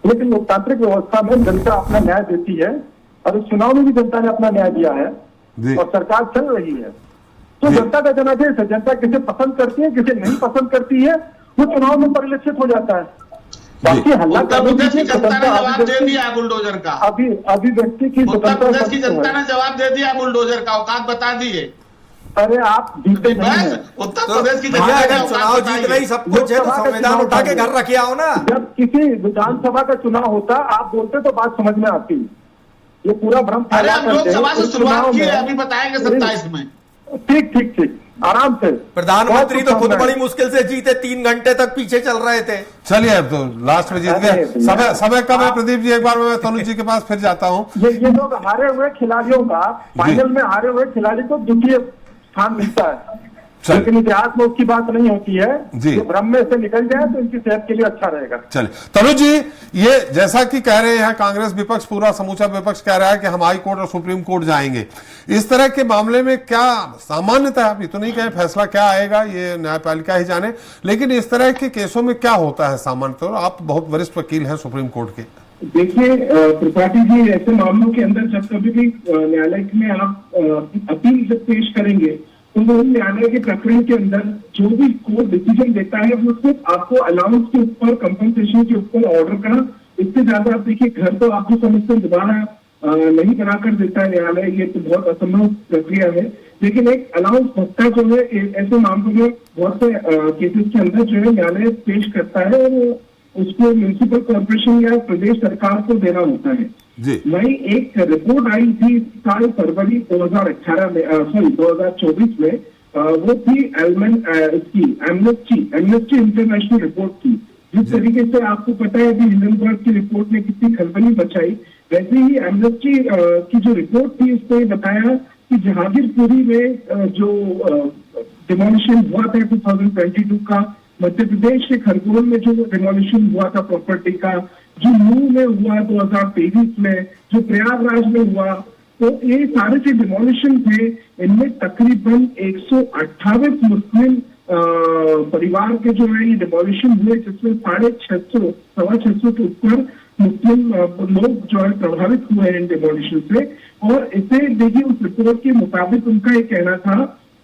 लेकिन लोकतांत्रिक व्यवस्था में जनता अपना न्याय देती है और इस चुनाव में भी जनता ने अपना न्याय दिया है जी। और सरकार चल रही है। तो जी। जनता का जनादेश है, जनता किसे पसंद करती है, किसे नहीं पसंद करती है, वो चुनाव में परिलक्षित हो जाता है। बाकी हल्ला उत्तर प्रदेश की जनता ने जवाब दे दिया है बुलडोजर का। अभिव्यक्ति की उत्तर प्रदेश की जनता ने जवाब दे दिया बुलडोजर का, औकात बता दिए। अरे आप जीते नहीं हैं। उत्तर प्रदेश की जनता भैया, ने अगर औकात चुनाव बताई जीतना ही है। सब कुछ है तो संविधान उठा के घर रखे आओ ना। जब किसी विधानसभा का चुनाव होता, आप बोलते तो बात समझ में आती। ये पूरा भ्रम अरे फैला हम करके लोकसभा से इस शुरुआत चुनाव की है, में- अभी बताएंगे 27 में। ठीक आराम से। प्रधानमंत्री तो बहुत खुद कुछ बड़ी मुश्किल से जीते, 3 घंटे तक पीछे चल रहे थे। चलिए, अब तो लास्ट में जीत अरे गए। भैया। समय कम है प्रदीप जी, एक बार मैं तनुज जी के पास फिर जाता हूँ। ये लोग हारे हुए खिलाड़ियों का, फाइनल में हारे हुए खिलाड़ी को द्वितीय स्थान मिलता है, चल। लेकिन इतिहास में उसकी बात नहीं होती है। जी। ये भ्रम में से निकल जाए तो इनकी सेहत के लिए अच्छा रहेगा। चलिए तनुज जी, ये जैसा कि कह रहे हैं कांग्रेस विपक्ष, पूरा समूचा विपक्ष कह रहा है कि हम हाई कोर्ट और सुप्रीम कोर्ट जाएंगे, इस तरह के मामले में क्या सामान्यतः, अभी तो नहीं कहे फैसला क्या आएगा, ये न्यायपालिका ही जाने, लेकिन इस तरह के केसों में क्या होता है सामान्यतः? आप बहुत वरिष्ठ वकील हैं सुप्रीम कोर्ट के। देखिए त्रिपाठी जी, ऐसे मामलों के अंदर जब कभी भी न्यायालय में आप अपील जब पेश करेंगे तो वो न्यायालय के प्रकरण के अंदर जो भी कोर्ट डिसीजन देता है वो सिर्फ आपको अलाउंस के ऊपर, कंपनसेशन के ऊपर ऑर्डर का, इससे ज्यादा आप देखिए घर तो आपको समझते दोबारा नहीं बनाकर देता है न्यायालय, ये तो बहुत असंभव प्रक्रिया है। लेकिन एक अलाउंस भत्ता जो है ऐसे मामलों में बहुत से केसेस के अंदर जो है न्यायालय पेश करता है और उसको म्यूनिसिपल कॉर्पोरेशन या प्रदेश सरकार को देना होता है। वही एक रिपोर्ट आई थी साल फरवरी 2018 में, 2024 में, वो थी एमनेस्टी इंटरनेशनल रिपोर्ट थी। जिस तरीके से आपको पता है कि हिंडनबर्ग की रिपोर्ट ने कितनी खलबली मचाई, वैसे ही एमनेस्टी की जो रिपोर्ट थी उसने बताया कि जहांगीरपुरी में जो डिमोलिशन हुआ था 2022 का, मध्य प्रदेश के खरगोन में जो डिमोलिशन हुआ था प्रॉपर्टी का, जो नूह में हुआ 2023 में, जो प्रयागराज में हुआ, तो ये सारे जो डिमोलिशन थे इनमें तकरीबन 128 मुस्लिम परिवार के जो है ये डिमोलिशन हुए, जिसमें 650 के ऊपर मुस्लिम लोग जो है प्रभावित हुए हैं इन डिमोलिशन से। और इसे देखिए उस रिपोर्ट के मुताबिक उनका ये कहना था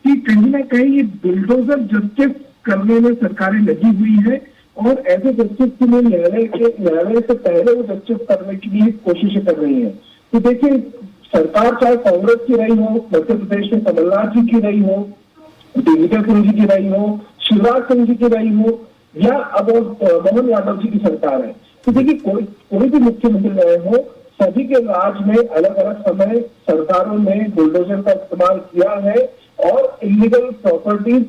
कि कहीं ना कहीं ये बुलडोजर जस्टिस करने में सरकारें लगी हुई है और ऐसे जस्टिस के लिए न्यायालय से पहले वो जस्टिस करने की भी कोशिशें कर रही है। तो देखिए सरकार चाहे कांग्रेस की रही हो, मध्य प्रदेश में कमलनाथ जी की रही हो, दिग्विजय सिंह जी की रही हो, शिवराज सिंह जी की रही हो, या अब मोहन यादव जी की सरकार है, तो देखिए कोई भी मुख्यमंत्री रहे हो, सभी के राज में अलग अलग समय सरकारों ने बुलडोजर का इस्तेमाल किया है और इलीगल प्रॉपर्टीज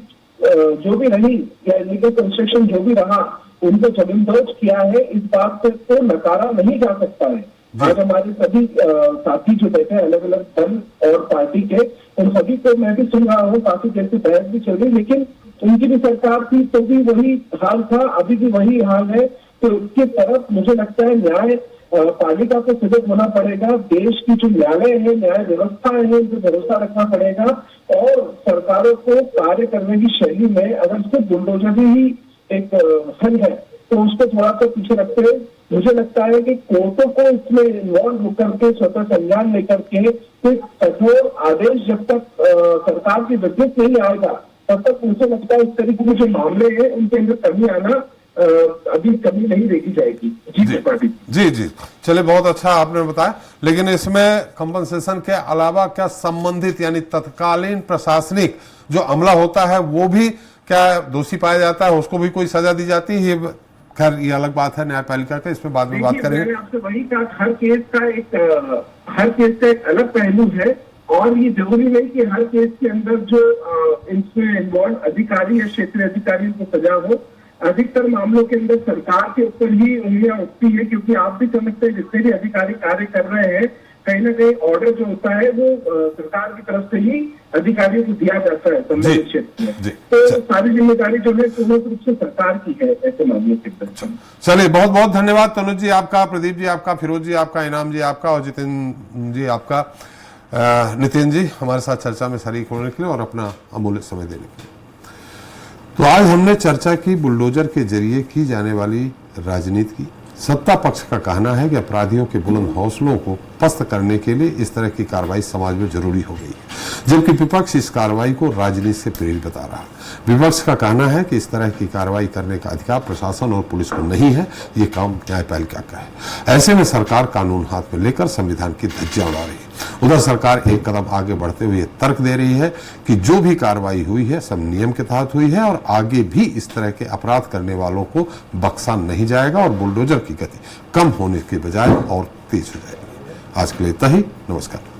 जो भी रही या इलीगल कंस्ट्रक्शन जो भी रहा उनको जमींदोज किया है। इस बात से तो नकारा नहीं जा सकता है। आज हमारे सभी साथी जो बैठे हैं अलग अलग दल और पार्टी के, उन सभी को मैं भी सुन रहा हूँ, काफी देर से बहस भी चल रही, लेकिन उनकी भी सरकार थी तो भी वही हाल था, अभी भी वही हाल है। तो इसके तरफ मुझे लगता है न्याय पालिका को सजग होना पड़ेगा, देश की जो न्यायालय है, न्याय व्यवस्था है, उन पर भरोसा रखना पड़ेगा और सरकारों को कार्य करने की शैली में अगर सिर्फ बुलडोजर ही एक हल है तो उसको थोड़ा सा पीछे रखते हुए मुझे लगता है कि कोर्टों को इसमें इन्वॉल्व होकर के स्वतः संज्ञान लेकर के कोई कठोर आदेश जब तक सरकार की विद्युत नहीं आएगा तब तक मुझे लगता है इस तरीके के जो मामले हैं उनके अंदर कमी आना अभी कमी नहीं देखी जाएगी। जी चले, बहुत अच्छा आपने बताया। लेकिन इसमें कंपनसेशन के अलावा क्या संबंधित यानी तत्कालीन प्रशासनिक जो अमला होता है वो भी क्या दोषी पाया जाता है, उसको भी कोई सजा दी जाती है? खैर ये अलग बात है न्यायपालिका का, इस पे बाद में बात करेंगे। मैंने आपसे वही कहा, हर केस का एक अलग पहलू है और ये जरूरी नहीं कि हर केस के अंदर जो इसमें इन्वॉल्व अधिकारी या क्षेत्रीय अधिकारी को सजा हो। अधिकतर मामलों के अंदर सरकार के ऊपर ही उंगलियां उठती है, क्योंकि आप भी समझते हैं जितने भी अधिकारी कार्य कर रहे हैं कहीं ना कहीं ऑर्डर जो होता है वो सरकार की तरफ से ही अधिकारियों को दिया जाता है संबंधित क्षेत्र में। तो सारी जिम्मेदारी जो है पूर्ण रूप से सरकार की है ऐसे मामलों के अंदर। चलिए, बहुत बहुत धन्यवाद तनुज जी आपका, प्रदीप जी आपका, फिरोज जी आपका, इनाम जी आपका और जितेंद्र जी आपका, नितिन जी हमारे साथ चर्चा में शरीक होने के लिए और अपना अमूल्य समय देने के लिए। तो आज हमने चर्चा की बुलडोजर के जरिए की जाने वाली राजनीति की। सत्ता पक्ष का कहना है कि अपराधियों के बुलंद हौसलों को पस्त करने के लिए इस तरह की कार्रवाई समाज में जरूरी हो गई है, जबकि विपक्ष इस कार्रवाई को राजनीति से प्रेरित बता रहा है। विपक्ष का कहना है कि इस तरह की कार्रवाई करने का अधिकार प्रशासन और पुलिस को नहीं है, ये काम न्यायपालिका का है। ऐसे में सरकार कानून हाथ में लेकर संविधान की धज्जियां उड़ा रही है। उधर सरकार एक कदम आगे बढ़ते हुए तर्क दे रही है कि जो भी कार्रवाई हुई है सब नियम के तहत हुई है और आगे भी इस तरह के अपराध करने वालों को बख्शा नहीं जाएगा और बुलडोजर की गति कम होने के बजाय और तेज हो जाएगी। आज के लिए इतना ही। नमस्कार।